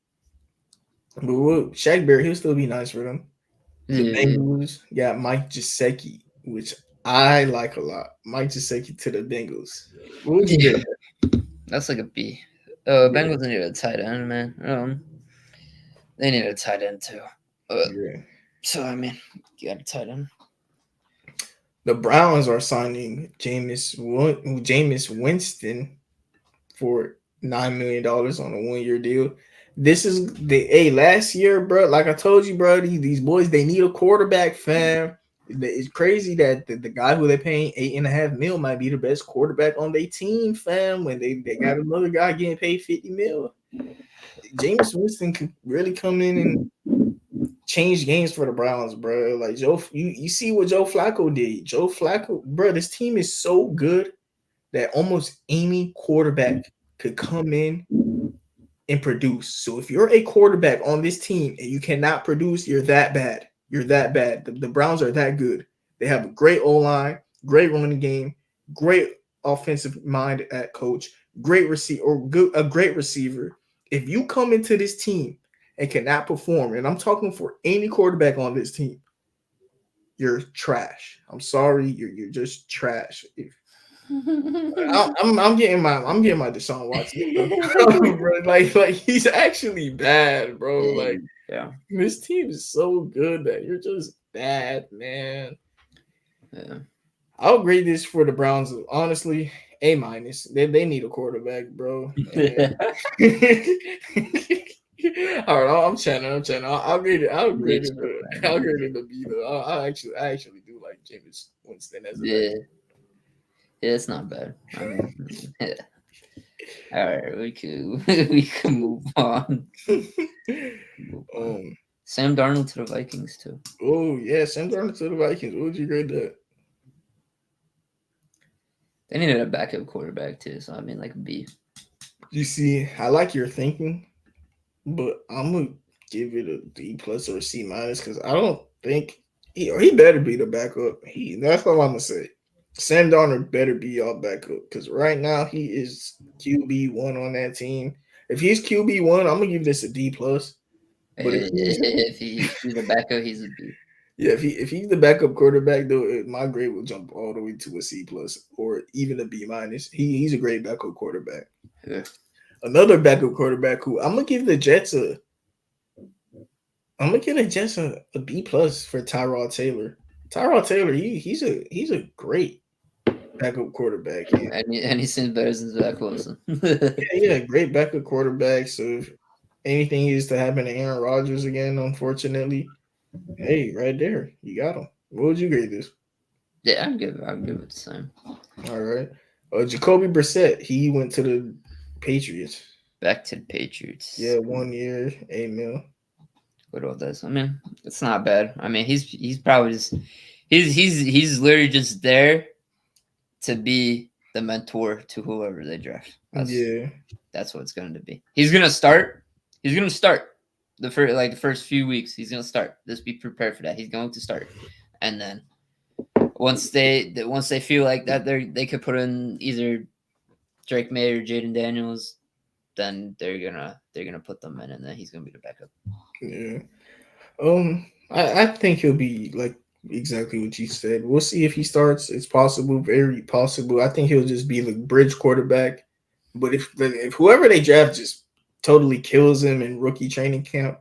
Shaq Barrett, he'll still be nice for them. The Bengals got Mike Gesicki, which I like a lot. Mike Gesicki to the Bengals. What would you get? That's like a B. Bengals need a tight end, man. They need a tight end too. So I mean, you got a tight end. The Browns are signing Jameis Winston for $9 million on a 1-year deal. This is last year, bro. Like I told you, bro, these boys, they need a quarterback, fam. It's crazy that the guy who they're paying $8.5 million might be the best quarterback on their team, fam. When they got another guy getting paid $50 million. Jameis Winston could really come in and change games for the Browns, bro. Like you see what Joe Flacco did. Joe Flacco, bro, this team is so good that almost any quarterback could come in and produce. So if you're a quarterback on this team and you cannot produce, you're that bad. You're that bad. The Browns are that good. They have a great O-line, great running game, great offensive mind at coach, great receiver. If you come into this team and cannot perform, and I'm talking for any quarterback on this team, you're trash. I'm sorry, you're just trash. I'm getting my Deshaun Watson, bro. Like he's actually bad, bro. Like yeah, this team is so good that you're just bad, man. yeah. I'll grade this for the Browns. Honestly, A minus. They need a quarterback, bro. All right, I'm chanting. I'll grade it. I'll grade it. I'll grade it to B though. I actually do like Jameis Winston as a Yeah, yeah, it's not bad. I mean, yeah. All right, we can move on. Sam Darnold to the Vikings too. Oh yeah, Sam Darnold to the Vikings. What would you grade that? They needed a backup quarterback too, so I mean like a B. You see, I like your thinking, but I'm gonna give it a D plus or a C minus because I don't think he better be the backup. That's all I'm gonna say. Sam Darnold better be y'all backup because right now he is QB1 on that team. If he's QB1, I'm gonna give this a D plus. But if he's the backup, he's a B. Yeah, if he's the backup quarterback, though, my grade will jump all the way to a C plus or even a B minus. He's a great backup quarterback. Yeah. Another backup quarterback who I'm gonna give the Jets a B plus for Tyrod Taylor. Tyrod Taylor, he's a great backup quarterback. And he seems better than Zach Wilson. yeah, great backup quarterback. So if anything is to happen to Aaron Rodgers again, unfortunately, hey, right there, you got him. What would you grade this? Yeah, I'll give it the same. All right. Jacoby Brissett, he went to the Patriots. Back to the Patriots. Yeah, 1 year, $8 million. What all this? I mean, it's not bad. I mean, he's probably just he's literally just there to be the mentor to whoever they draft. That's what it's going to be. He's gonna start. The first few weeks. He's gonna start. Just be prepared for that. He's going to start, and then once they feel like that they could put in either Drake May or Jaden Daniels, then they're gonna put them in, and then he's gonna be the backup. Yeah. I think he'll be like exactly what you said. We'll see if he starts. It's possible, very possible. I think he'll just be the bridge quarterback. But if whoever they draft just totally kills him in rookie training camp,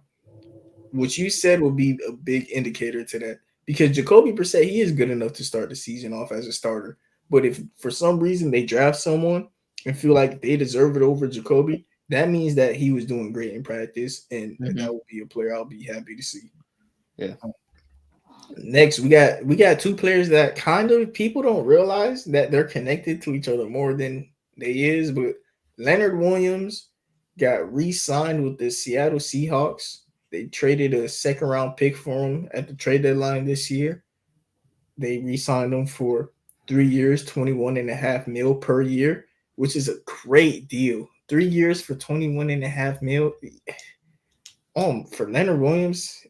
what you said will be a big indicator to that. Because Jacoby Brissett, he is good enough to start the season off as a starter. But if for some reason they draft someone and feel like they deserve it over Jacoby, that means that he was doing great in practice, and that would be a player I'll be happy to see. Yeah. Next, we got two players that kind of people don't realize that they're connected to each other more than they is. But Leonard Williams got re-signed with the Seattle Seahawks. They traded a second-round pick for him at the trade deadline this year. They re-signed him for 3 years, $21.5 million per year, which is a great deal. 3 years for $21.5 million. For Leonard Williams,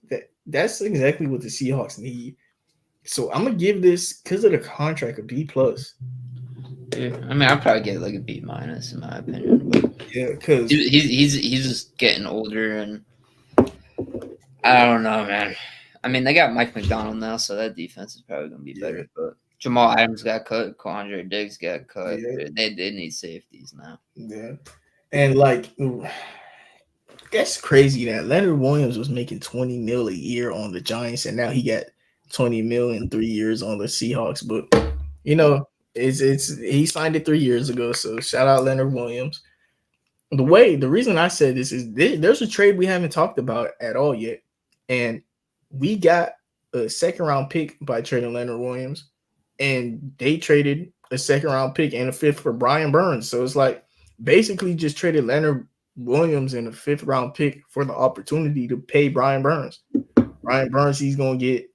that's exactly what the Seahawks need. So I'm gonna give this because of the contract a B plus. Yeah, I mean, I'll probably get like a B minus in my opinion. But yeah, because he's just getting older, and I don't know, man. I mean, they got Mike McDonald now, so that defense is probably gonna be better. But Jamal Adams got cut, Quandre Diggs got cut. Yeah. They need safeties now. Yeah, and like that's crazy that Leonard Williams was making $20 million a year on the Giants, and now he got $20 million in 3 years on the Seahawks. But it's he signed it 3 years ago, so shout out Leonard Williams. The reason I said this is there's a trade we haven't talked about at all yet, and we got a second-round pick by trading Leonard Williams, and they traded a second-round pick and a fifth for Brian Burns. So it's like basically just traded Leonard Williams and a fifth-round pick for the opportunity to pay Brian Burns. Brian Burns, he's gonna get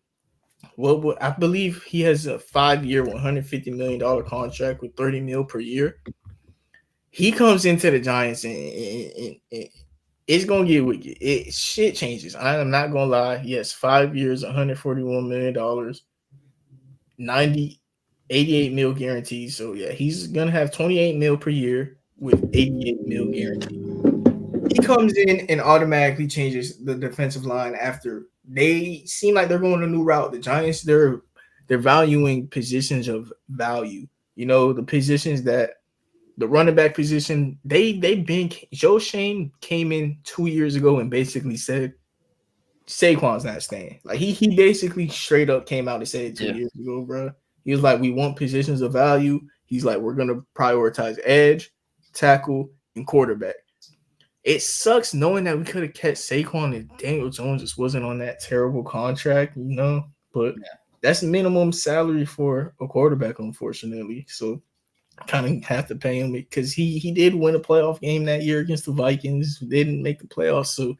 I believe he has a 5-year, $150 million contract with $30 million per year. He comes into the Giants and it's gonna get wicked. Shit changes. I am not gonna lie. Yes, 5 years, $141 million, 88 mil guaranteed. So yeah, he's gonna have $28 million per year with $88 million guaranteed. He comes in and automatically changes the defensive line after they seem like they're going a new route. The Giants, they're valuing positions of value. You know, the positions that the running back position, they've been Joe Shane came in 2 years ago and basically said Saquon's not staying. Like he basically straight up came out and said it 2 years ago, bro. He was like, we want positions of value. He's like, we're gonna prioritize edge, tackle, and quarterback. It sucks knowing that we could have kept Saquon and Daniel Jones just wasn't on that terrible contract, you know. But that's minimum salary for a quarterback, unfortunately. So kind of have to pay him because he did win a playoff game that year against the Vikings. They didn't make the playoffs, so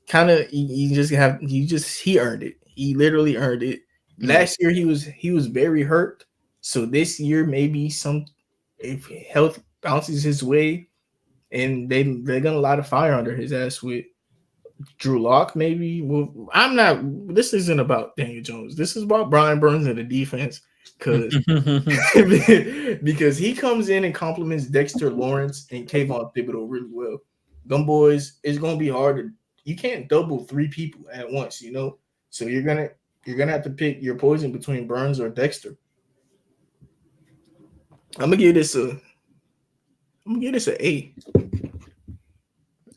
kind of he earned it. He literally earned it. Last year he was very hurt, so this year maybe if health bounces his way, and they're gonna light a fire under his ass with Drew Lock, maybe. Well, I'm not. This isn't about Daniel Jones. This is about Brian Burns and the defense, because because he comes in and compliments Dexter Lawrence and Kayvon Thibodeau really well. Them boys, it's gonna be hard to. You can't double 3 people at once, you know. So you're gonna have to pick your poison between Burns or Dexter. I'm gonna give this a A.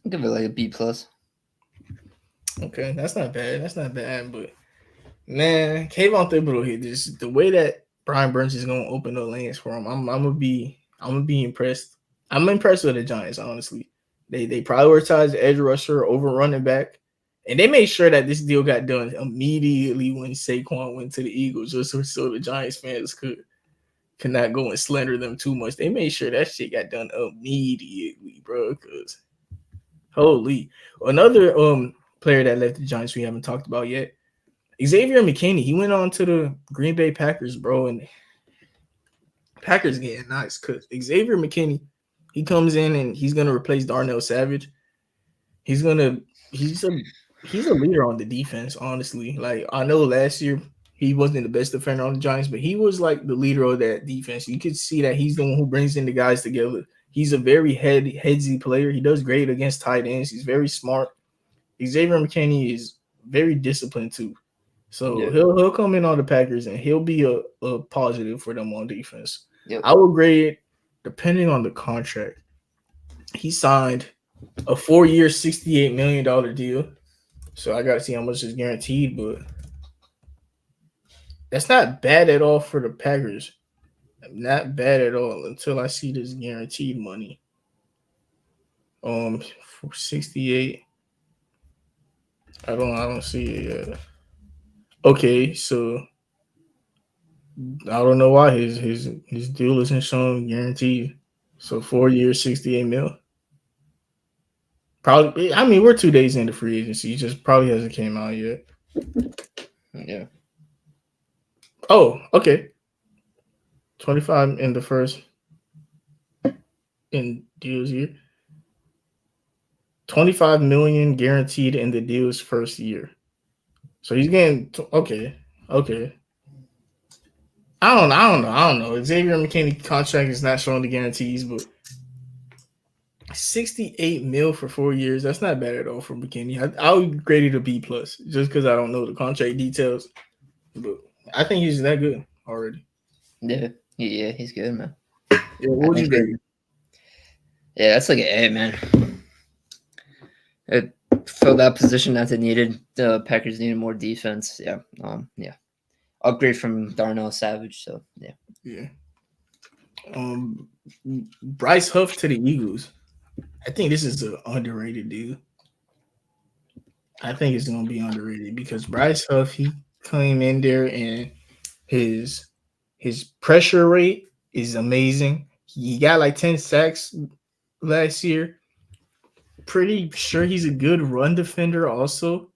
I'll give it like a B plus. Okay, that's not bad. That's not bad, but man, Kayvon Thibodeau here, just the way that Brian Burns is gonna open the lanes for him, I'm gonna be impressed. I'm impressed with the Giants, honestly. They prioritized edge rusher over running back, and they made sure that this deal got done immediately when Saquon went to the Eagles, just so the Giants fans could not go and slander them too much. They made sure that shit got done immediately, bro. Because holy, another player that left the Giants we haven't talked about yet, Xavier McKinney. He went on to the Green Bay Packers, bro, and Packers getting nice because Xavier McKinney. He comes in and he's gonna replace Darnell Savage. He's a leader on the defense, honestly. Like I know last year he wasn't the best defender on the Giants, but he was like the leader of that defense. You could see that he's the one who brings in the guys together. He's a very headsy player. He does great against tight ends. He's very smart. Xavier McKinney is very disciplined too. So he'll come in on the Packers and he'll be a positive for them on defense. Yep. I will grade depending on the contract. He signed a 4-year, $68 million deal. So I got to see how much is guaranteed, but that's not bad at all for the Packers. Not bad at all until I see this guaranteed money. For 68. I don't see it yet. Okay, so I don't know why his deal isn't shown guaranteed. So 4 years, 68 mil. Probably. I mean, we're 2 days into free agency. He just probably hasn't came out yet. Yeah. Oh, okay. 25 in the first in deals year. 25 million guaranteed in the deal's first year. So he's getting okay. I don't know. Xavier McKinney contract is not showing the guarantees, but 68 mil for 4 years. That's not bad at all for McKinney. I would grade it a B plus just because I don't know the contract details. But I think he's that good already. Yeah, he's good, man. Yeah, what would you grade? Yeah, that's like an A, man. It filled that position that they needed. The Packers needed more defense. Yeah. Upgrade from Darnell Savage. So yeah. Bryce Huff to the Eagles. I think this is an underrated deal. I think it's gonna be underrated because Bryce Huff, he came in there and his pressure rate is amazing. He got like 10 sacks last year. Pretty sure he's a good run defender also.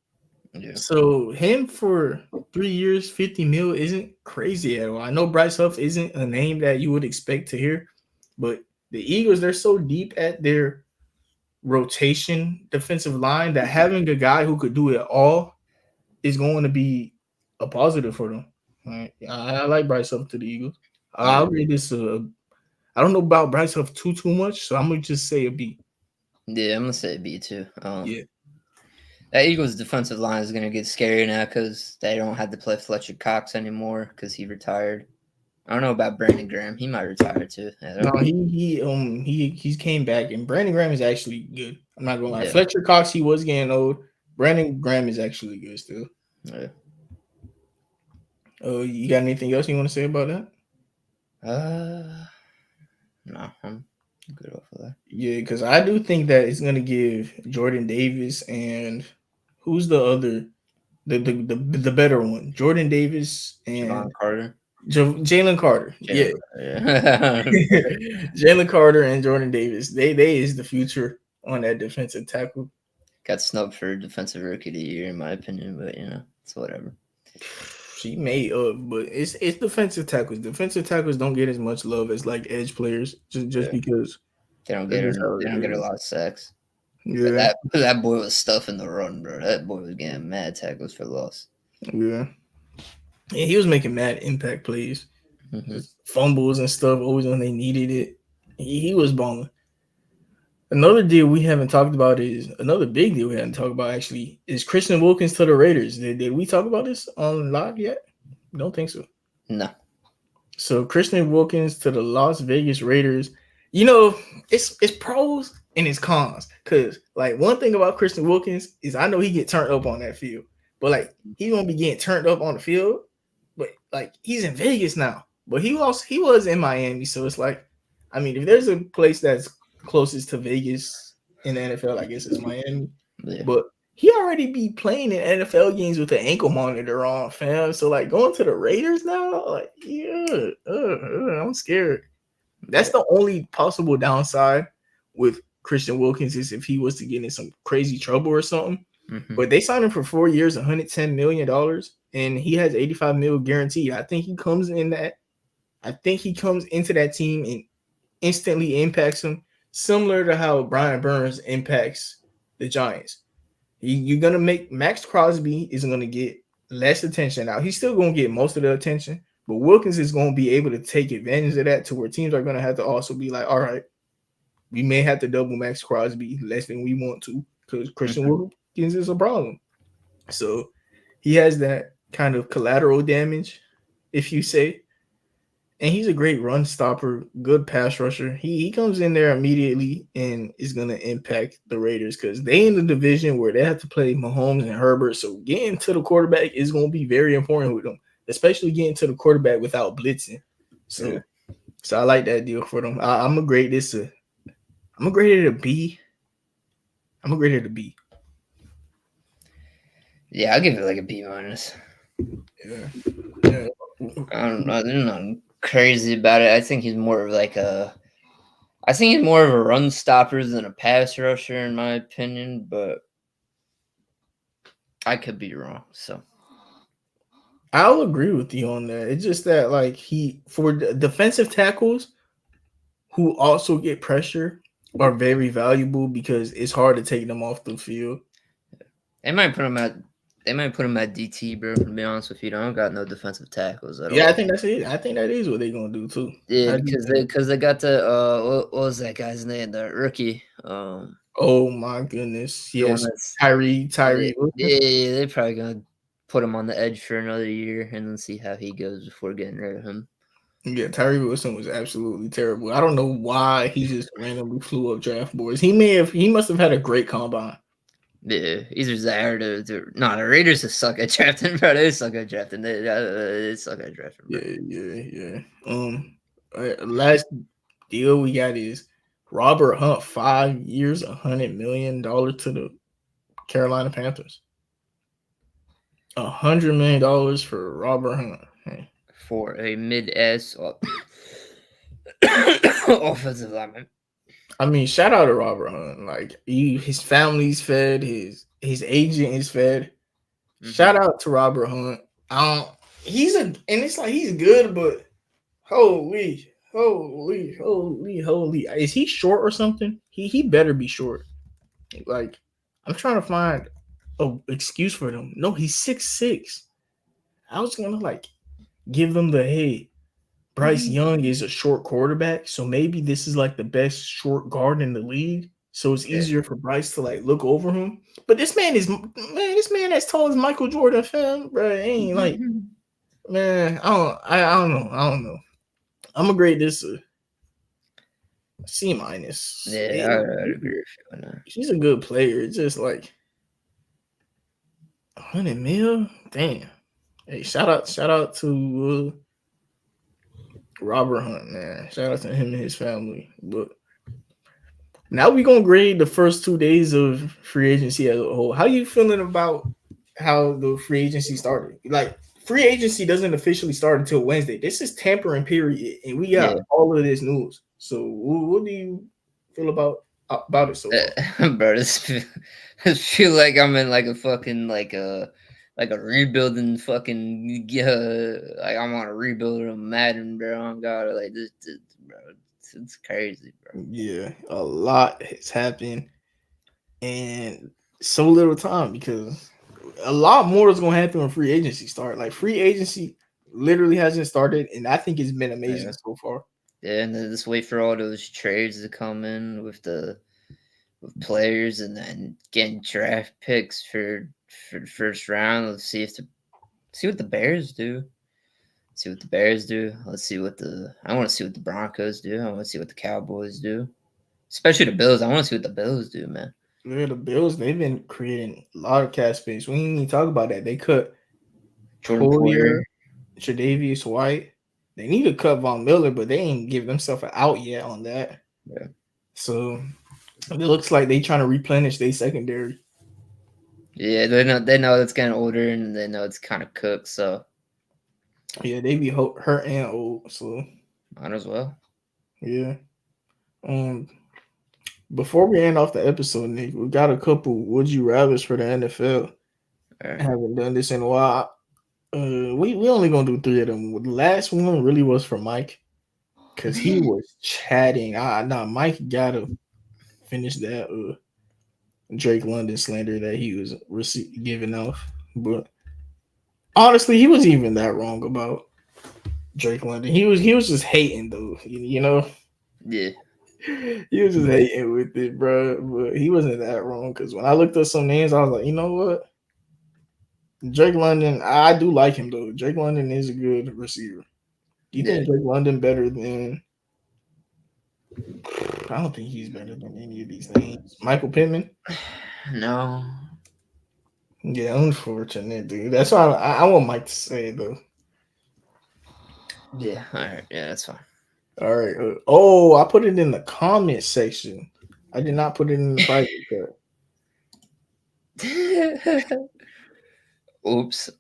Yeah. So him for 3 years, 50 mil isn't crazy at all. I know Bryce Huff isn't a name that you would expect to hear, but the Eagles, they're so deep at their rotation defensive line that having a guy who could do it all is going to be a positive for them. Right? I like Bryce Huff to the Eagles. I'll give this I don't know about Bryce Huff too much, so I'm gonna just say a B. Yeah, I'm gonna say B too. Yeah. That Eagles defensive line is gonna get scary now because they don't have to play Fletcher Cox anymore because he retired. I don't know about Brandon Graham. He might retire too. No, he's came back, and Brandon Graham is actually good. I'm not gonna lie. Yeah. Fletcher Cox, he was getting old. Brandon Graham is actually good still. Yeah. Oh, you got anything else you want to say about that? No, I'm good off of that. Yeah, because I do think that it's gonna give Jordan Davis and who's the other the better one? Jordan Davis Javon and Carter. Jalen Carter. Yeah. Yeah. Jalen Carter and Jordan Davis. They is the future on that defensive tackle. Got snubbed for defensive rookie of the year, in my opinion, but it's whatever. She may but it's defensive tackles. Defensive tackles don't get as much love as like edge players, just because they don't that's get just how they it don't get a is. lot of sacks. Yeah, That boy was stuffing the run, bro. That boy was getting mad tackles for loss. yeah. And he was making mad impact plays, Mm-hmm. fumbles and stuff. Always when they needed it, he was balling. Another deal we haven't talked about is another big deal we haven't talked about actually is Christian Wilkins to the Raiders. Did we talk about this on live yet? Don't think so. No. So Christian Wilkins to the Las Vegas Raiders. You know, it's pros and it's cons. Cause like one thing about Christian Wilkins is I know he get turned up on that field, but like he's gonna be getting turned up on the field. But like he's in Vegas now. But he was in Miami, so it's like, I mean, if there's a place that's closest to Vegas in the NFL, I guess it's Miami. Yeah. But he already be playing in NFL games with the ankle monitor on, fam. So like going to the Raiders now, like I'm scared. That's the only possible downside with Christian Wilkins is if he was to get in some crazy trouble or something. Mm-hmm. But they signed him for 4 years, $110 million, and he has 85 mil guaranteed. I think he comes into that team and instantly impacts them, similar to how Brian Burns impacts the Giants. You're gonna make Max Crosby isn't gonna get less attention. Now he's still gonna get most of the attention, but Wilkins is gonna be able to take advantage of that to where teams are gonna have to also be like, all right, we may have to double Max Crosby less than we want to because Christian Wilkins is a problem. So he has that kind of collateral damage, if you say. And he's a great run stopper, good pass rusher. He comes in there immediately and is going to impact the Raiders because they in the division where they have to play Mahomes and Herbert. So getting to the quarterback is going to be very important with them, especially getting to the quarterback without blitzing. So I like that deal for them. I'm going to grade this I'm going to grade it a B. I'm going to grade it a B. Yeah, I'll give it like a B minus. Yeah. I don't know. There's nothing crazy about it. I think he's more of a run stopper than a pass rusher, in my opinion, but I could be wrong. So I'll agree with you on that. It's just that like for defensive tackles who also get pressure are very valuable because it's hard to take them off the field. They might put him at DT, bro. To be honest with you, I don't got no defensive tackles at all. Yeah, I think that's it. I think that is what they're gonna do too. Yeah, because they got the what was that guy's name? The rookie. Oh my goodness! Yes, Tyree. Yeah, they're probably gonna put him on the edge for another year and then see how he goes before getting rid of him. Yeah, Tyree Wilson was absolutely terrible. I don't know why he just randomly flew up draft boards. He must have had a great combine. Yeah, either that or the Raiders just suck at drafting, bro. They suck at drafting. They suck at drafting, bro. Yeah. Last deal we got is Robert Hunt, 5 years, $100 million to the Carolina Panthers. $100 million for Robert Hunt. For a mid-ass offensive lineman. I mean, shout out to Robert Hunt. Like his family's fed, his agent is fed. Mm-hmm. Shout out to Robert Hunt. He's good, but holy. Is he short or something? He better be short. Like, I'm trying to find an excuse for them. No, he's 6'6". I was gonna like give them the Bryce Young is a short quarterback, so maybe this is like the best short guard in the league. so it's Yeah. easier for Bryce to like look over him. But this man as tall as Michael Jordan, fam, bro. Ain't like man. I don't know. I'm gonna grade this a C minus. Yeah, I'd agree with you on that. He's a good player. It's just like 100 mil. Damn. Hey, shout out to Robert Hunt, man. Shout out to him and his family. But now we gonna grade the first 2 days of free agency as a whole. How you feeling about how the free agency started? Like free agency doesn't officially start until Wednesday. This is tampering period, and we got Yeah. all of this news. So what do you feel about it so far? Bro, this feel like I'm in like a fucking like a rebuilding fucking like I'm on a rebuild of Madden, bro. Oh God, like this bro, it's crazy, bro. Yeah, a lot has happened, and so little time because a lot more is gonna happen when free agency start. Like free agency literally hasn't started, and I think it's been amazing Yeah. so far. Yeah, and then just wait for all those trades to come in with players, and then getting draft picks for the first round. Let's see what the Bears do. See what the Bears do. Let's see what I want to see what the Broncos do. I want to see what the Cowboys do. Especially the Bills. I want to see what the Bills do, man. Yeah, the Bills, they've been creating a lot of cap space. We didn't even talk about that. They cut Jordan Poyer. Poyer, Tre'Davious White. They need to cut Von Miller, but they ain't give themselves an out yet on that. Yeah. So it looks like they trying to replenish their secondary. Yeah, they know it's getting older, and they know it's kind of cooked, so Yeah, they be hurt and old. So might as well. yeah. Before we end off the episode, Nick, we got a couple would you rather's for the NFL. Right. I haven't done this in a while. We only gonna do 3 of them. The last one really was for Mike because he was chatting. Mike gotta finish that Drake London slander that he was giving off. But honestly, he wasn't even that wrong about Drake London. He was just hating though. You know. Yeah. He was just hating with it, bro. But he wasn't that wrong because when I looked up some names, I was like, you know what? Drake London, I do like him though. Drake London is a good receiver. Do you think Drake London better than? I don't think he's better than any of these names. Michael Pittman? No. Yeah, unfortunate, dude. That's why I want Mike to say it though. Yeah. All right. Yeah, that's fine. All right. I put it in the comment section. I did not put it in the private chat. Oops.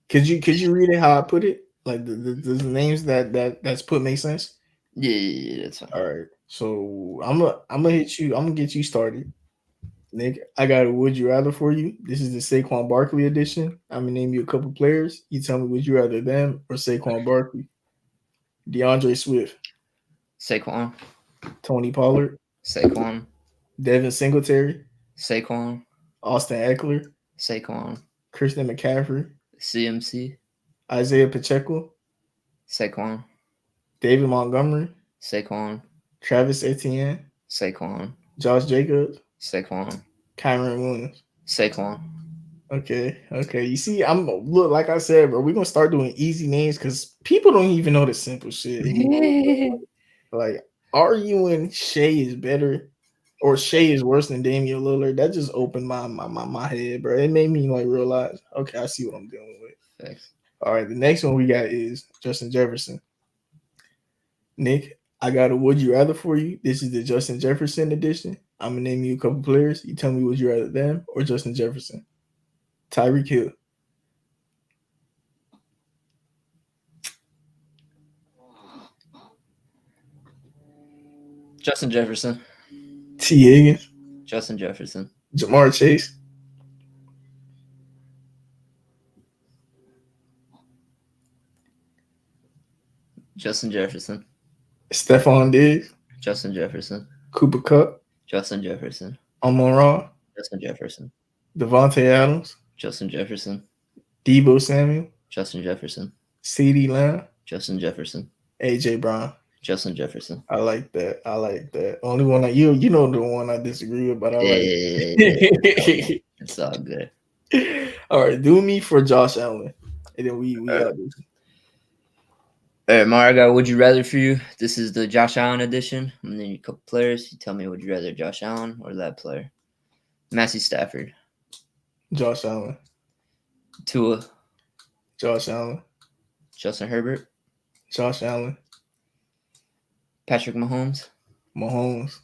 Could you read it how I put it? Like the names that's put make sense? Yeah, that's fine. All right. So I'm gonna hit you. I'm gonna get you started. Nick, I got a would you rather for you. This is the Saquon Barkley edition. I'm gonna name you a couple players. You tell me would you rather them or Saquon Barkley. DeAndre Swift, Saquon. Tony Pollard, Saquon. Devin Singletary, Saquon. Austin Eckler, Saquon. Christian McCaffrey, CMC. Isaiah Pacheco, Saquon. David Montgomery, Saquon. Travis Etienne, Saquon. Josh Jacobs, Saquon. Kyron Williams. Saquon. Okay. You see, look like I said, bro. We're gonna start doing easy names because people don't even know the simple shit anymore. Like arguing Shea is better or Shea is worse than Damian Lillard. That just opened my head, bro. It made me like realize, okay, I see what I'm dealing with. Thanks. All right, the next one we got is Justin Jefferson. Nick, I got a would you rather for you. This is the Justin Jefferson edition. I'm gonna name you a couple players. You tell me would you rather them or Justin Jefferson. Tyreek Hill. Justin Jefferson. T. Higgins. Justin Jefferson. Jamar Chase. Justin Jefferson. Stephon Diggs. Justin Jefferson. Cooper Kupp. Justin Jefferson. Amon-Ra. Justin Jefferson. Devontae Adams. Justin Jefferson. Debo Samuel. Justin Jefferson. CeeDee Lamb. Justin Jefferson. AJ Brown. Justin Jefferson. I like that. I like that. Only one you know the one I disagree with, but I like Yeah. It's all good. All right, do me for Josh Allen. And then we out this. All right, Mario, I got would you rather for you. This is the Josh Allen edition. And then a couple players. You tell me would you rather Josh Allen or that player? Matthew Stafford. Josh Allen. Tua. Josh Allen. Justin Herbert. Josh Allen. Patrick Mahomes. Mahomes.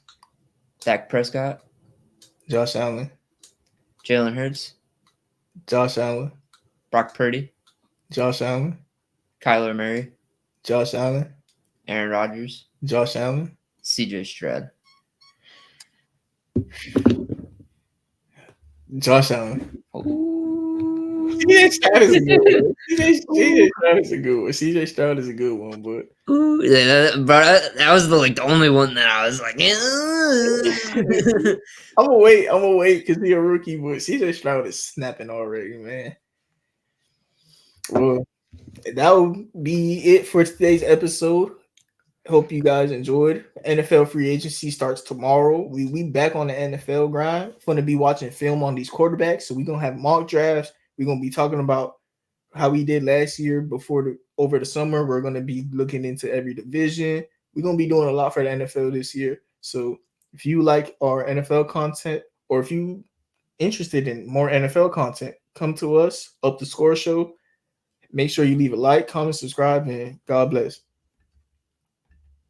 Dak Prescott. Josh Allen. Jalen Hurts. Josh Allen. Brock Purdy. Josh Allen. Kyler Murray. Josh Allen. Aaron Rodgers. Josh Allen. CJ Stroud. Josh Allen. Ooh. CJ Stroud is a good one. CJ Stroud is a good one. CJ Stroud is a good one, but Ooh, yeah, bro, that was the only one that I was like, I'm gonna wait because he's a rookie, but CJ Stroud is snapping already, man. Well, that will be it for today's episode. Hope you guys enjoyed. NFL free agency starts tomorrow. We back on the NFL grind. Gonna be watching film on these quarterbacks. So we're gonna have mock drafts. We're gonna be talking about how we did last year over the summer. We're gonna be looking into every division. We're gonna be doing a lot for the NFL this year. So if you like our NFL content, or if you interested in more NFL content, come to us, Up the Score Show. Make sure you leave a like, comment, subscribe, and God bless.